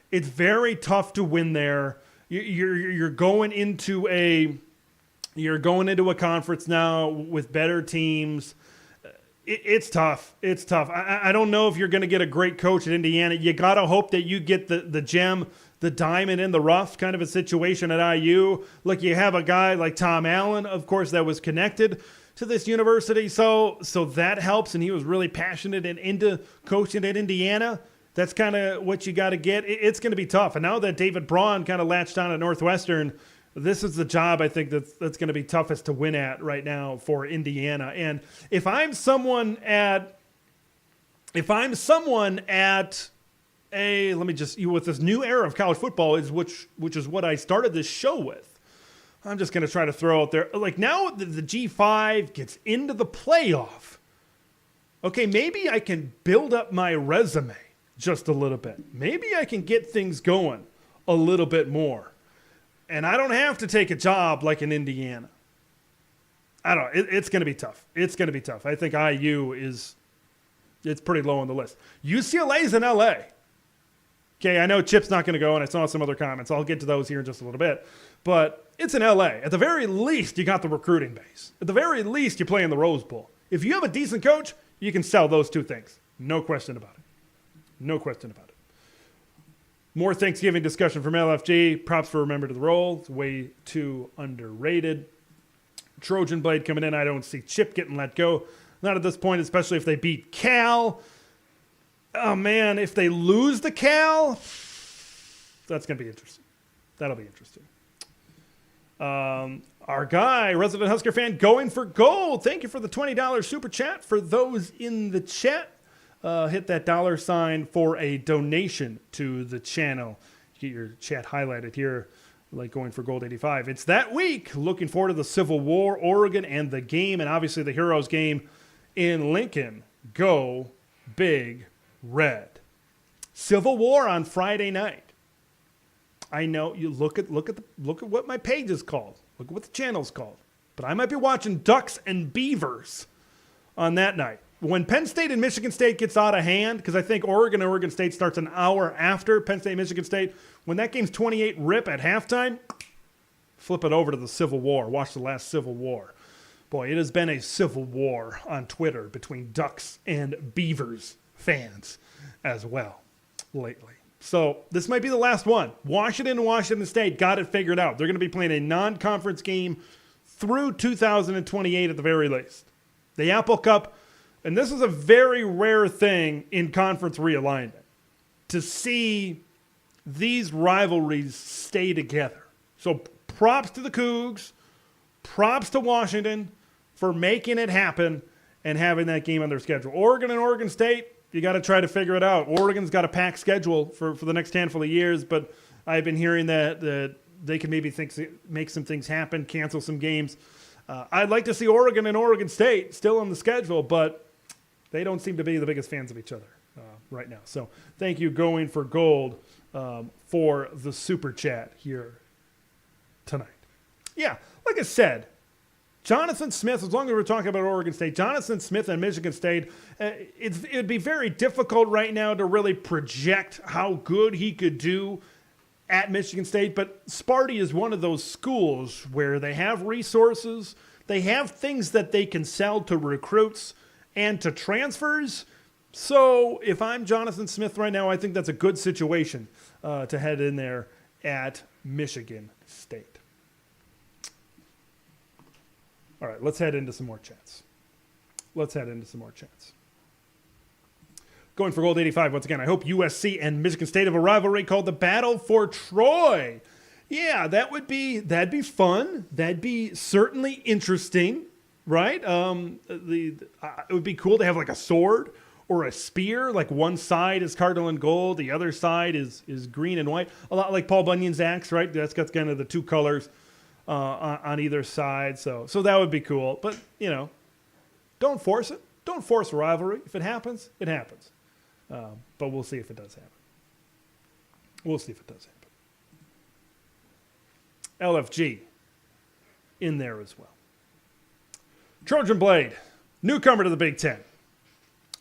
It's very tough to win there. You're going into a conference now with better teams. It's tough. It's tough. I don't know if you're going to get a great coach at Indiana. You got to hope that you get the gem, the diamond in the rough kind of a situation at IU. Look, you have a guy like Tom Allen, of course, that was connected to this university, so that helps, and he was really passionate and into coaching at Indiana. That's kind of what you got to get. It's going to be tough. And now that David Braun kind of latched on at Northwestern, this is the job I think that's going to be toughest to win at right now for Indiana. And if I'm someone at with this new era of college football, which is what I started this show with. I'm just going to try to throw out there, now the G5 gets into the playoff. Okay, maybe I can build up my resume just a little bit. Maybe I can get things going a little bit more. And I don't have to take a job like in Indiana. I don't know. It's going to be tough. It's going to be tough. I think IU it's pretty low on the list. UCLA's in LA. Okay, I know Chip's not going to go, and I saw some other comments. I'll get to those here in just a little bit. But it's in LA. At the very least, you got the recruiting base. At the very least, you play in the Rose Bowl. If you have a decent coach, you can sell those two things. No question about it. No question about it. More Thanksgiving discussion from LFG. Props for Remember to the Roll. It's way too underrated. Trojan Blade coming in. I don't see Chip getting let go. Not at this point, especially if they beat Cal. Oh, man, if they lose the Cal, that's going to be interesting. That'll be interesting. Our guy, resident Husker fan, going for gold. Thank you for the $20 super chat. For those in the chat, hit that $ for a donation to the channel. You get your chat highlighted here, like going for gold 85. It's that week. Looking forward to the Civil War, Oregon, and the game, and obviously the Heroes game in Lincoln. Go Big Red. Civil War on Friday night. I know you look at what my page is called. Look at what the channel's called. But I might be watching Ducks and Beavers on that night. When Penn State and Michigan State gets out of hand, because I think Oregon State starts an hour after Penn State, Michigan State, when that game's 28-rip at halftime, flip it over to the Civil War. Watch the last Civil War. Boy, it has been a civil war on Twitter between Ducks and Beavers fans as well lately. So this might be the last one. Washington and Washington State got it figured out. They're going to be playing a non-conference game through 2028 at the very least. The Apple Cup, and this is a very rare thing in conference realignment, to see these rivalries stay together. So props to the Cougs, props to Washington for making it happen and having that game on their schedule. Oregon and Oregon State, you got to try to figure it out. Oregon's got a packed schedule for the next handful of years, but I've been hearing that they can maybe make some things happen, cancel some games. I'd like to see Oregon and Oregon State still on the schedule, but they don't seem to be the biggest fans of each other right now. So thank you, Going for Gold, for the super chat here tonight. Yeah, like I said, Jonathan Smith, as long as we're talking about Oregon State, Jonathan Smith and Michigan State, it would be very difficult right now to really project how good he could do at Michigan State, but Sparty is one of those schools where they have resources, they have things that they can sell to recruits and to transfers. So if I'm Jonathan Smith right now, I think that's a good situation to head in there at Michigan State. All right, let's head into some more chats. Going for Gold 85 once again. I hope USC and Michigan State have a rivalry called the Battle for Troy. Yeah, that'd be fun. That'd be certainly interesting, right? It would be cool to have like a sword or a spear. Like one side is cardinal and gold, the other side is green and white. A lot like Paul Bunyan's axe, right? That's got kind of the two colors on either side. So that would be cool. But don't force it. Don't force a rivalry. If it happens, it happens. But we'll see if it does happen. LFG in there as well. Trojan Blade, newcomer to the Big Ten.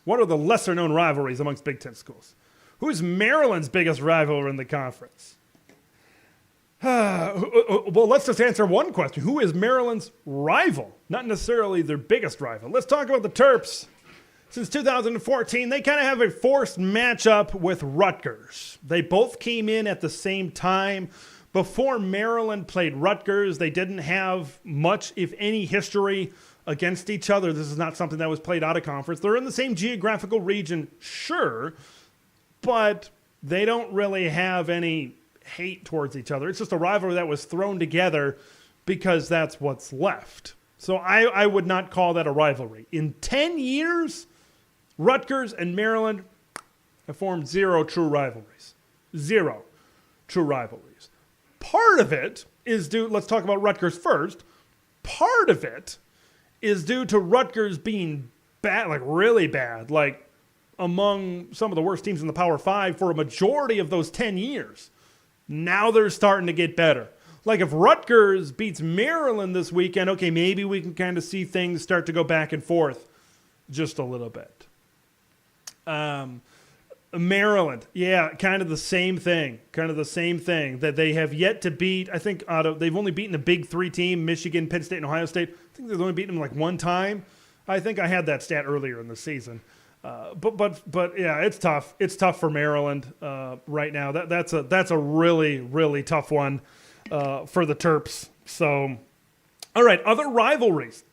What are the lesser-known rivalries amongst Big Ten schools? Who is Maryland's biggest rival in the conference? Well, let's just answer one question. Who is Maryland's rival? Not necessarily their biggest rival. Let's talk about the Terps. Since 2014, they kind of have a forced matchup with Rutgers. They both came in at the same time. Before Maryland played Rutgers, they didn't have much, if any, history against each other. This is not something that was played out of conference. They're in the same geographical region, sure, but they don't really have any hate towards each other. It's just a rivalry that was thrown together because that's what's left. So I would not call that a rivalry. In 10 years, Rutgers and Maryland have formed zero true rivalries. Zero true rivalries. Part of it is due, let's talk about Rutgers first. Part of it is due to Rutgers being bad, like really bad, like among some of the worst teams in the Power Five for a majority of those 10 years. Now they're starting to get better. Like if Rutgers beats Maryland this weekend, okay, maybe we can kind of see things start to go back and forth just a little bit. Maryland, yeah, kind of the same thing. That they have yet to beat. I think they've only beaten a Big Three team, Michigan, Penn State, and Ohio State. I think they've only beaten them like one time. I think I had that stat earlier in the season. But yeah, it's tough. It's tough for Maryland right now. That's a really, really tough one for the Terps. So, all right, other rivalries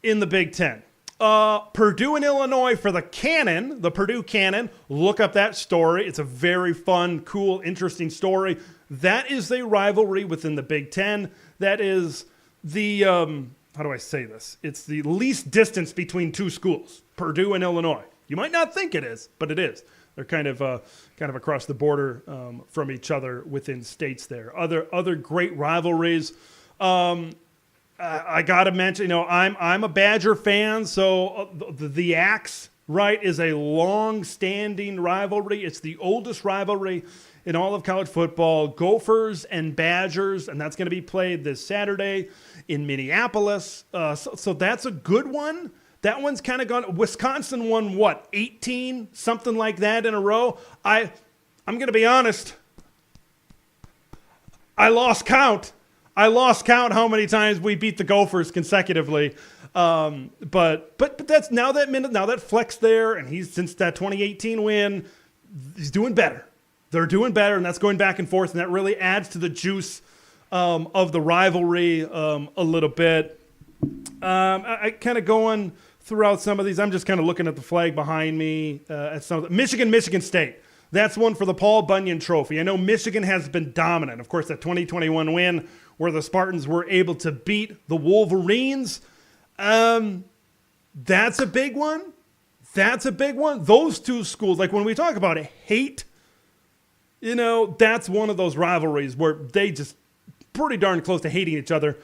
in the Big Ten. Purdue and Illinois for the Cannon, the Purdue Cannon. Look up that story. It's a very fun, cool, interesting story. That is a rivalry within the Big Ten. That is the, how do I say this? It's the least distance between two schools, Purdue and Illinois. You might not think it is, but it is. They're kind of across the border from each other within states there. Other great rivalries. I got to mention, I'm a Badger fan, so the Axe, right, is a long-standing rivalry. It's the oldest rivalry in all of college football. Gophers and Badgers, and that's going to be played this Saturday in Minneapolis. So that's a good one. That one's kind of gone. Wisconsin won, 18, something like that in a row? I'm going to be honest. I lost count how many times we beat the Gophers consecutively. But that's now that Fleck's there, and he's since that 2018 win, he's doing better. They're doing better, and that's going back and forth, and that really adds to the juice of the rivalry a little bit. I kind of going throughout some of these. I'm just kind of looking at the flag behind me at some of the Michigan State. That's one for the Paul Bunyan Trophy. I know Michigan has been dominant. Of course, that 2021 win where the Spartans were able to beat the Wolverines. That's a big one. That's a big one. Those two schools, like when we talk about hate, that's one of those rivalries where they just pretty darn close to hating each other.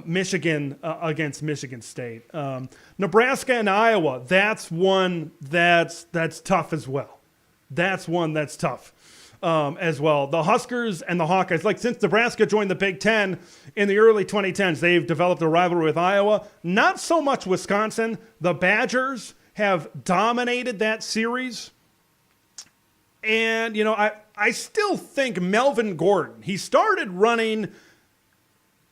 Michigan against Michigan State. Nebraska and Iowa, that's one that's tough as well. That's one that's tough as well. The Huskers and the Hawkeyes, like since Nebraska joined the Big Ten in the early 2010s, they've developed a rivalry with Iowa. Not so much Wisconsin. The Badgers have dominated that series. And, I still think Melvin Gordon, he started running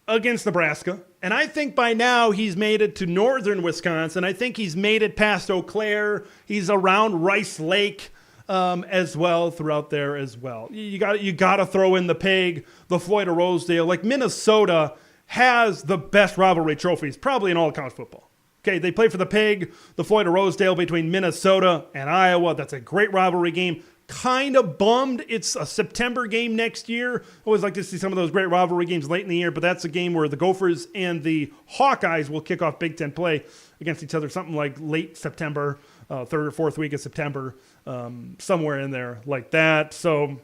against Nebraska, and I think by now he's made it to northern Wisconsin. I think he's made it past Eau Claire. He's around Rice Lake as well, throughout there as well. You got to throw in the Pig, the Floyd of Rosedale. Like Minnesota has the best rivalry trophies probably in all of college football. Okay, they play for the Pig, the Floyd of Rosedale between Minnesota and Iowa. That's a great rivalry game. Kind of bummed it's a September game next year. Always like to see some of those great rivalry games late in the year, but that's a game where the Gophers and the Hawkeyes will kick off Big Ten play against each other, something like late September, third or fourth week of September, somewhere in there like that. So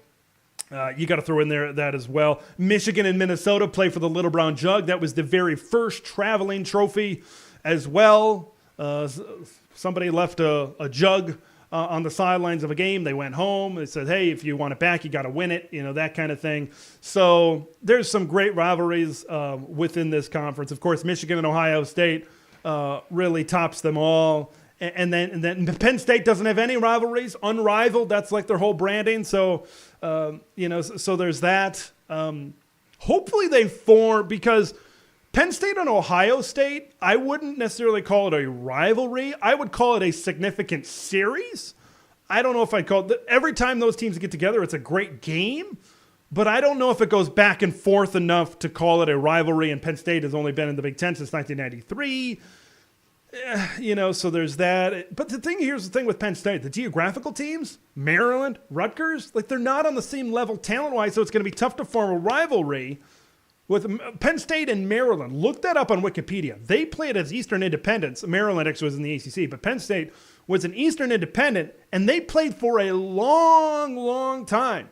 you got to throw in there that as well. Michigan and Minnesota play for the Little Brown Jug. That was the very first traveling trophy as well. Somebody left a jug on the sidelines of a game. They went home. They said, hey, if you want it back, you got to win it, that kind of thing. So there's some great rivalries within this conference. Of course, Michigan and Ohio State really tops them all. And then Penn State doesn't have any rivalries, unrivaled. That's like their whole branding. So, so there's that. Hopefully they form, because Penn State and Ohio State, I wouldn't necessarily call it a rivalry. I would call it a significant series. I don't know if I'd call it, every time those teams get together, it's a great game, but I don't know if it goes back and forth enough to call it a rivalry, and Penn State has only been in the Big Ten since 1993. So there's that. But here's the thing with Penn State. The geographical teams, Maryland, Rutgers, like they're not on the same level talent-wise, so it's going to be tough to form a rivalry. With Penn State and Maryland, look that up on Wikipedia. They played as Eastern Independents. Maryland actually was in the ACC, but Penn State was an Eastern Independent, and they played for a long, long time.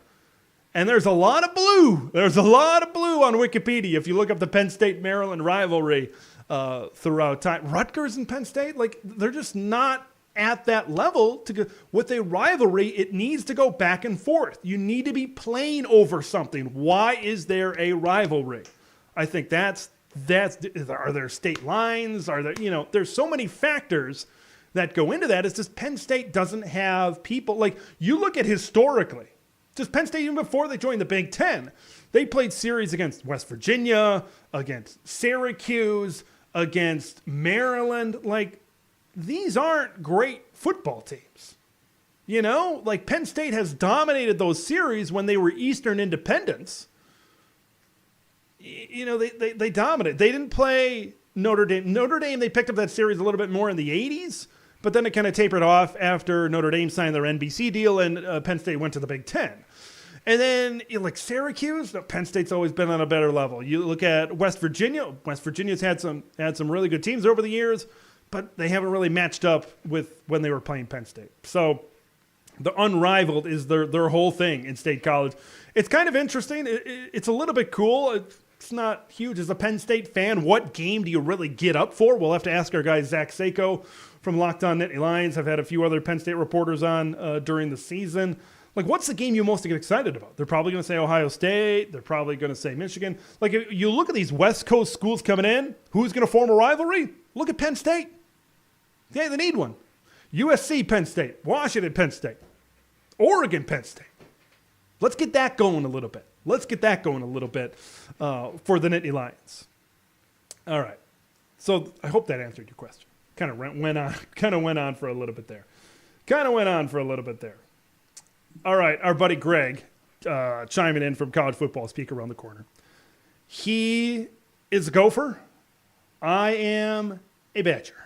And there's a lot of blue. There's a lot of blue on Wikipedia if you look up the Penn State-Maryland rivalry throughout time. Rutgers and Penn State, they're just not at that level to go. With a rivalry, it needs to go back and forth. You need to be playing over something. Why is there a rivalry? I think that's are there state lines? Are there, there's so many factors that go into that. It's just Penn State doesn't have people. Like, you look at historically, just Penn State, even before they joined the Big Ten, they played series against West Virginia, against Syracuse, against Maryland. These aren't great football teams. Penn State has dominated those series when they were Eastern Independents. They dominated. They didn't play Notre Dame. Notre Dame, they picked up that series a little bit more in the 80s, but then it kind of tapered off after Notre Dame signed their NBC deal and Penn State went to the Big Ten. And then, Syracuse, Penn State's always been on a better level. You look at West Virginia. West Virginia's had some really good teams over the years, but they haven't really matched up with when they were playing Penn State. So the unrivaled is their whole thing in State College. It's kind of interesting. It's a little bit cool. It's not huge. As a Penn State fan, what game do you really get up for? We'll have to ask our guy Zach Sako from Locked On Nittany Lions. I've had a few other Penn State reporters on during the season. What's the game you most get excited about? They're probably going to say Ohio State. They're probably going to say Michigan. If you look at these West Coast schools coming in, who's going to form a rivalry? Look at Penn State. Yeah, they need one. USC, Penn State. Washington, Penn State. Oregon, Penn State. Let's get that going a little bit. For the Nittany Lions. All right. So I hope that answered your question. Kind of went on for a little bit there. All right, our buddy Greg chiming in from College Football Speak around the corner. He is a Gopher. I am a Badger.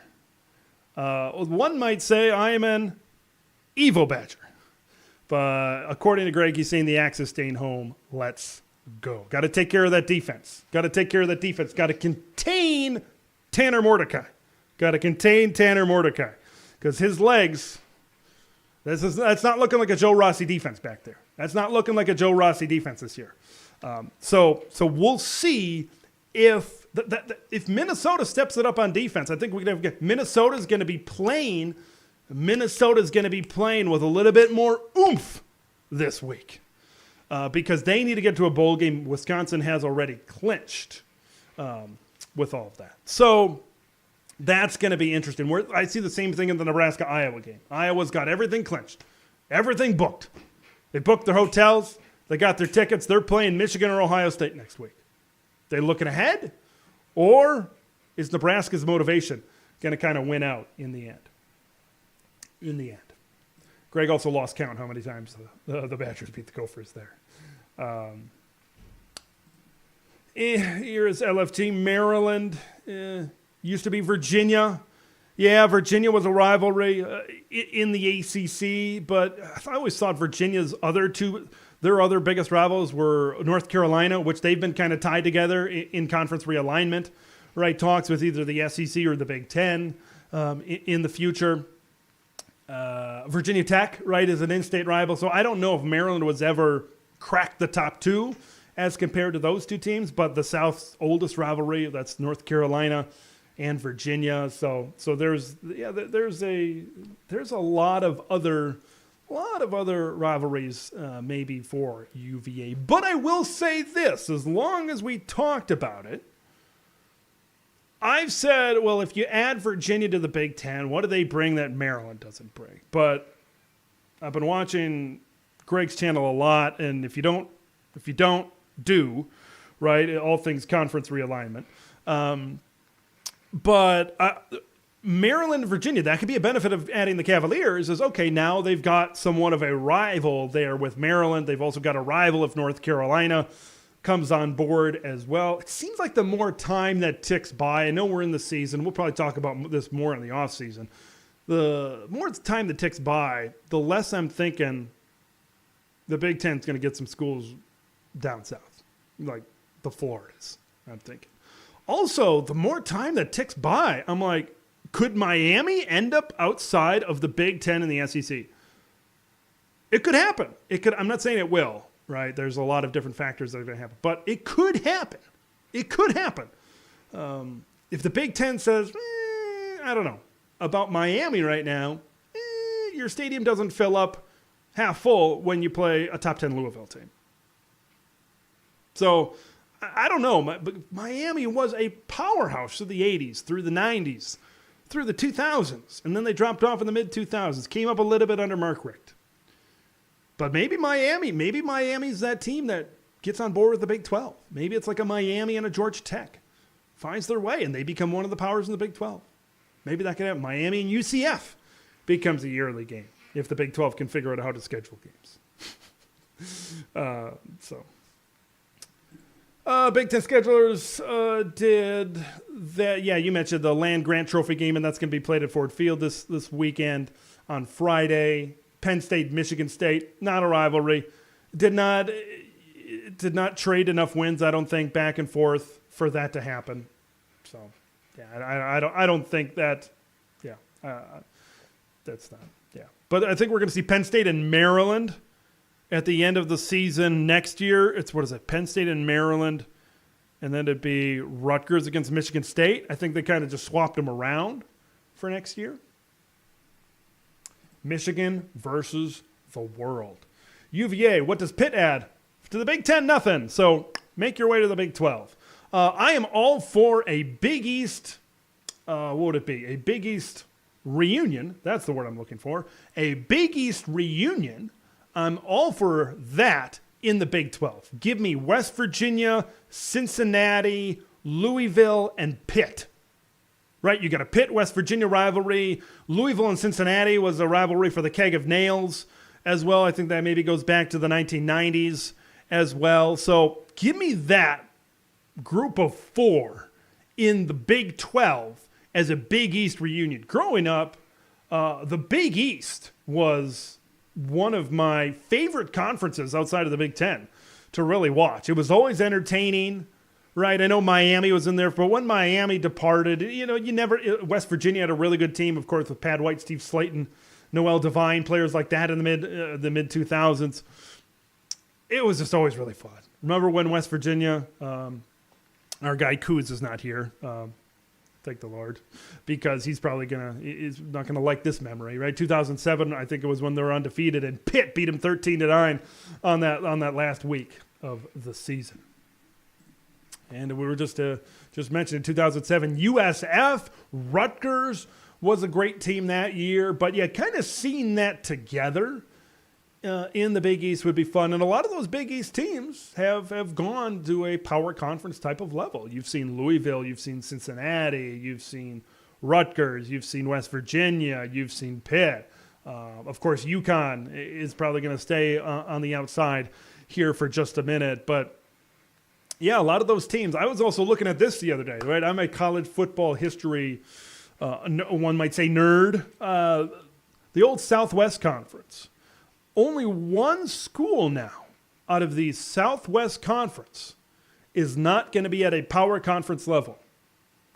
One might say I am an Evo Badger. But according to Greg, he's saying the Axe is staying home. Let's go. Got to take care of that defense. Got to contain Tanner Mordecai. Because his legs, that's not looking like a Joe Rossi defense back there. That's not looking like a Joe Rossi defense this year. So we'll see if Minnesota steps it up on defense. I think Minnesota's going to be playing with a little bit more oomph this week because they need to get to a bowl game. Wisconsin has already clinched with all of that. So that's going to be interesting. I see the same thing in the Nebraska-Iowa game. Iowa's got everything clinched, everything booked. They booked their hotels. They got their tickets. They're playing Michigan or Ohio State next week. They looking ahead, or is Nebraska's motivation going to kind of win out in the end? Greg also lost count how many times the Badgers beat the Gophers there. Here is LFT. Maryland used to be Virginia. Yeah, Virginia was a rivalry in the ACC, but I always thought Virginia's their other biggest rivals were North Carolina, which they've been kind of tied together in conference realignment, right? Talks with either the SEC or the Big Ten in the future. Virginia Tech, right, is an in-state rival. So I don't know if Maryland was ever cracked the top two as compared to those two teams, but the South's oldest rivalry, that's North Carolina and Virginia. So there's a lot of other rivalries maybe for UVA. But I will say this, as long as we talked about it, I've said, well, if you add Virginia to the Big Ten, what do they bring that Maryland doesn't bring? But I've been watching Greg's channel a lot, and if you don't do, right, all things conference realignment. But Maryland and Virginia, that could be a benefit of adding the Cavaliers is, okay, now they've got somewhat of a rival there with Maryland. They've also got a rival if North Carolina comes on board as well. It seems like the more time that ticks by, I know we're in the season, we'll probably talk about this more in the offseason. The more time that ticks by, the less I'm thinking the Big Ten's going to get some schools down south, like the Floridas, I'm thinking. Also, the more time that ticks by, I'm like, could Miami end up outside of the Big Ten and the SEC? It could happen. I'm not saying it will, right? There's a lot of different factors that are going to happen, but it could happen. It could happen. If the Big Ten says, I don't know, about Miami right now, your stadium doesn't fill up half full when you play a top 10 Louisville team. So I don't know, but Miami was a powerhouse through the 80s, through the 90s, through the 2000s, and then they dropped off in the mid-2000s, came up a little bit under Mark Richt. But maybe Miami's that team that gets on board with the Big 12. Maybe it's like a Miami and a Georgia Tech. Finds their way, and they become one of the powers in the Big 12. Maybe that could happen. Miami and UCF becomes a yearly game if the Big 12 can figure out how to schedule games. Big Ten schedulers did that. Yeah, you mentioned the Land Grant Trophy game, and that's going to be played at Ford Field this weekend on Friday. Penn State, Michigan State, not a rivalry. Did not trade enough wins, I don't think, back and forth for that to happen. So, yeah, I don't think that. Yeah, that's not. Yeah, but I think we're going to see Penn State and Maryland at the end of the season next year. It's Penn State and Maryland, and then it'd be Rutgers against Michigan State. I think they kind of just swapped them around for next year. Michigan versus the world. UVA, what does Pitt add to the Big Ten? Nothing. So make your way to the Big 12. I am all for a Big East, what would it be? A Big East reunion. That's the word I'm looking for. A Big East reunion. I'm all for that in the Big 12. Give me West Virginia, Cincinnati, Louisville, and Pitt. Right, you got a Pitt-West Virginia rivalry. Louisville and Cincinnati was a rivalry for the keg of nails as well. I think that maybe goes back to the 1990s as well. So give me that group of four in the Big 12 as a Big East reunion. Growing up, the Big East was one of my favorite conferences outside of the Big Ten to really watch. It was always entertaining, right? I know Miami was in there, but when Miami departed, West Virginia had a really good team, of course, with Pat White, Steve Slayton, Noel Devine, players like that in the mid 2000s. It was just always really fun. Remember when West Virginia, our guy Kuz is not here. Thank the Lord, because he's not gonna like this memory, right? 2007, I think it was when they were undefeated, and Pitt beat him 13-9 on that last week of the season. And we were just mentioning 2007 USF Rutgers was a great team that year, but yeah, kind of seeing that together in the Big East would be fun. And a lot of those Big East teams have gone to a power conference type of level. You've seen Louisville, you've seen Cincinnati, you've seen Rutgers, you've seen West Virginia, you've seen Pitt. Of course, UConn is probably going to stay on the outside here for just a minute. But yeah, a lot of those teams. I was also looking at this the other day, right? I'm a college football history, one might say nerd. The old Southwest Conference. Only one school now out of the Southwest Conference is not going to be at a power conference level.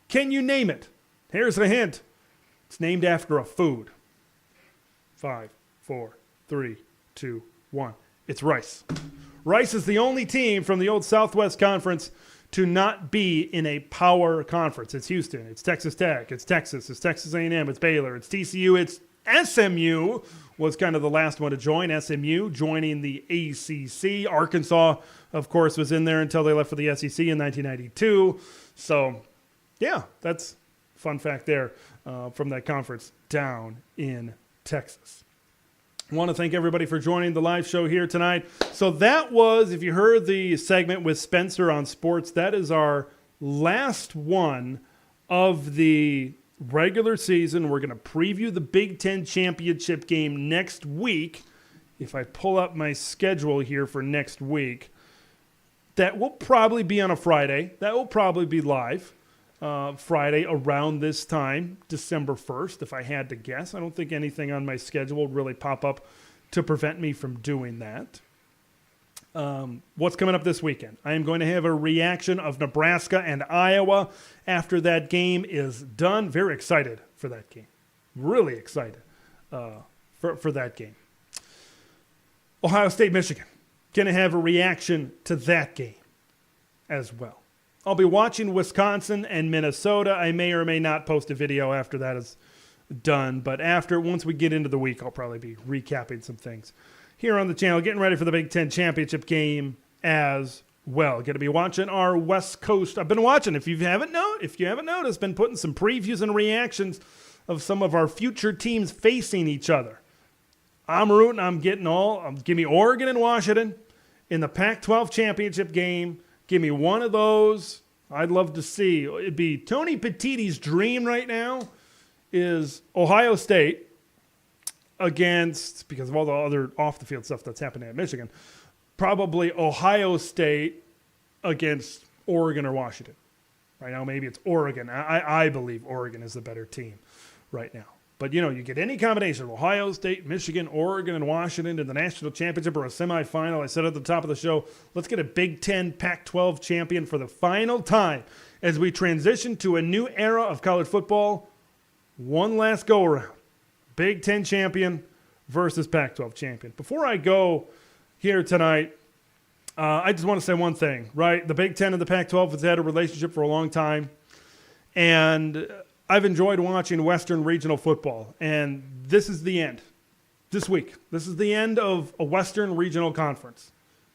Can you name it? Here's a hint. It's named after a food. 5, 4, 3, 2, 1. It's Rice. Rice is the only team from the old Southwest Conference to not be in a power conference. It's Houston. It's Texas Tech. It's Texas. It's Texas A&M. It's Baylor. It's TCU. It's SMU was kind of the last one to join. SMU joining the ACC. Arkansas, of course, was in there until they left for the SEC in 1992. So, yeah, that's a fun fact there from that conference down in Texas. I want to thank everybody for joining the live show here tonight. So that was, if you heard the segment with Spencer on sports, that is our last one of the regular season. We're going to preview the Big Ten championship game next week. If I pull up my schedule here for next week, that will probably be on a Friday. That will probably be live Friday around this time, December 1st, if I had to guess. I don't think anything on my schedule would really pop up to prevent me from doing that. What's coming up this weekend? I am going to have a reaction of Nebraska and Iowa after that game is done. Very excited for that game. Really excited for that game. Ohio State, Michigan. Going to have a reaction to that game as well. I'll be watching Wisconsin and Minnesota. I may or may not post a video after that is done. But once we get into the week, I'll probably be recapping some things here on the channel, getting ready for the Big Ten championship game as well. Going to be watching our West Coast. I've been watching. If you haven't noticed, been putting some previews and reactions of some of our future teams facing each other. I'm rooting. Give me Oregon and Washington in the Pac-12 championship game. Give me one of those. I'd love to see. It'd be Tony Petitti's dream right now is Ohio State against, because of all the other off-the-field stuff that's happening at Michigan, probably Ohio State against Oregon or Washington. Right now, maybe it's Oregon. I believe Oregon is the better team right now. But, you get any combination of Ohio State, Michigan, Oregon, and Washington in the national championship or a semifinal. I said at the top of the show, let's get a Big Ten Pac-12 champion for the final time as we transition to a new era of college football. One last go-around. Big Ten champion versus Pac-12 champion. Before I go here tonight, I just want to say one thing, right? The Big Ten and the Pac-12 has had a relationship for a long time, and I've enjoyed watching Western regional football, and this is the end. This week, this is the end of a Western regional conference.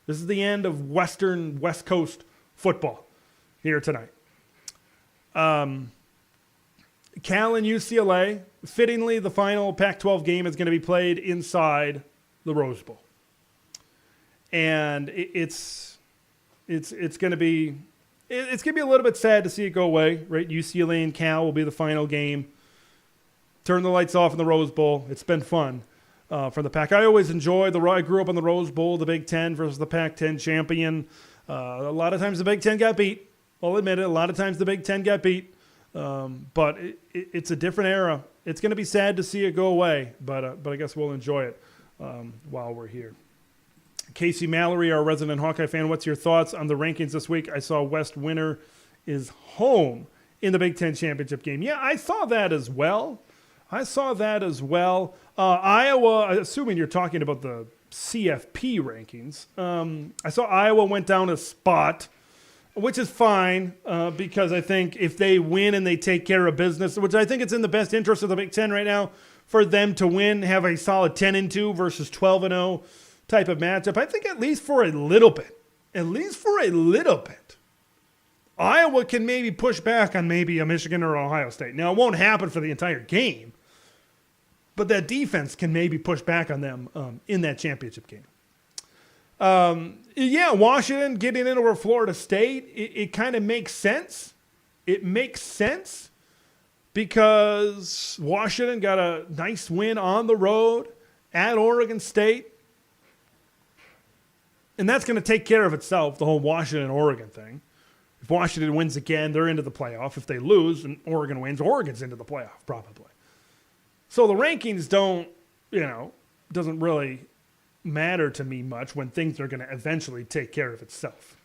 This is the end of Western West Coast football here tonight. Cal and UCLA, fittingly, the final Pac-12 game is going to be played inside the Rose Bowl. And it's going to be a little bit sad to see it go away, right? UCLA and Cal will be the final game. Turn the lights off in the Rose Bowl. It's been fun for the Pac. I always enjoy I grew up in the Rose Bowl, the Big Ten versus the Pac-10 champion. A lot of times the Big Ten got beat. I'll admit it. A lot of times the Big Ten got beat. But it's a different era. It's going to be sad to see it go away, but I guess we'll enjoy it while we're here. Casey Mallory, our resident Hawkeye fan, what's your thoughts on the rankings this week? I saw West winner is home in the Big Ten championship game. Yeah, I saw that as well. Iowa, assuming you're talking about the CFP rankings, I saw Iowa went down a spot, which is fine because I think if they win and they take care of business, which I think it's in the best interest of the Big Ten right now for them to win, have a solid 10-2 versus 12-0 type of matchup. I think at least for a little bit, Iowa can maybe push back on maybe a Michigan or Ohio State. Now, it won't happen for the entire game, but that defense can maybe push back on them in that championship game. Washington getting in over Florida State, it kind of makes sense. It makes sense because Washington got a nice win on the road at Oregon State. And that's going to take care of itself, the whole Washington-Oregon thing. If Washington wins again, they're into the playoff. If they lose and Oregon wins, Oregon's into the playoff probably. So the rankings doesn't really matter to me much when things are going to eventually take care of itself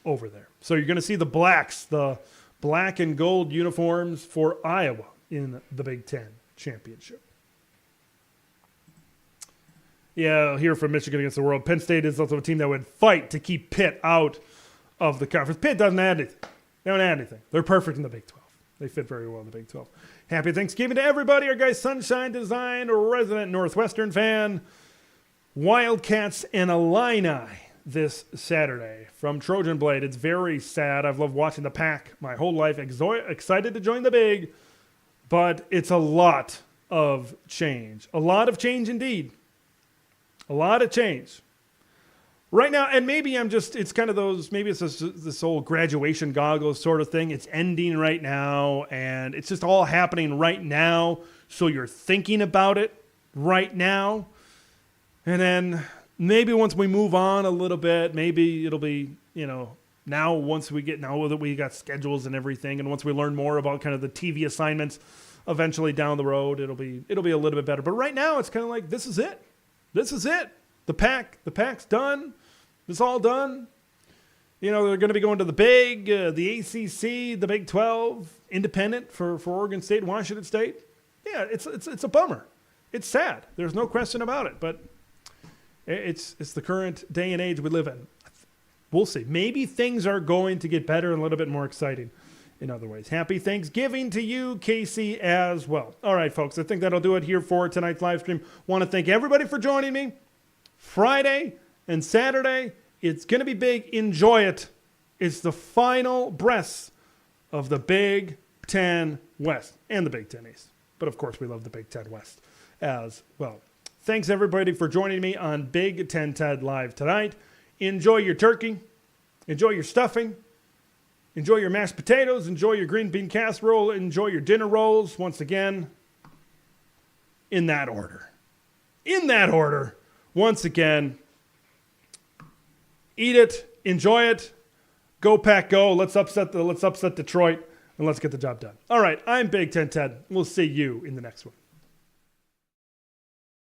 over there. So you're going to see the Blacks, the black and gold uniforms for Iowa in the Big Ten championship. Yeah, here from Michigan against the world. Penn State is also a team that would fight to keep Pitt out of the conference. Pitt doesn't add anything. They don't add anything. They're perfect in the Big 12. They fit very well in the Big 12. Happy Thanksgiving to everybody. Our guy Sunshine Design, a resident Northwestern fan. Wildcats and Illini this Saturday from Trojan Blade. It's very sad. I've loved watching the Pack my whole life. Excited to join the Big, but it's a lot of change. A lot of change indeed. A lot of change. Right now, and maybe it's kind of those, maybe it's this whole graduation goggles sort of thing. It's ending right now, and it's just all happening right now, so you're thinking about it right now. And then maybe once we move on a little bit, maybe it'll be, now that we got schedules and everything, and once we learn more about kind of the TV assignments eventually down the road, it'll be a little bit better. But right now, it's kind of like, this is it. This is it. The Pack's done. It's all done. They're going to be going to the Big, the ACC, the Big 12, independent for Oregon State, Washington State. Yeah, it's a bummer. It's sad. There's no question about it. But it's the current day and age we live in. We'll see. Maybe things are going to get better and a little bit more exciting in other ways. Happy Thanksgiving to you, Casey, as well. All right, folks, I think that'll do it here for tonight's live stream. Want to thank everybody for joining me. Friday and Saturday, it's going to be big. Enjoy it. It's the final breaths of the Big Ten West and the Big Ten East. But, of course, we love the Big Ten West as well. Thanks, everybody, for joining me on Big Ten Ted Live tonight. Enjoy your turkey. Enjoy your stuffing. Enjoy your mashed potatoes. Enjoy your green bean casserole. Enjoy your dinner rolls. Once again, in that order. In that order. Once again, eat it. Enjoy it. Go Pack, go. Let's upset Detroit, and let's get the job done. All right, I'm Big Ten Ted. We'll see you in the next one.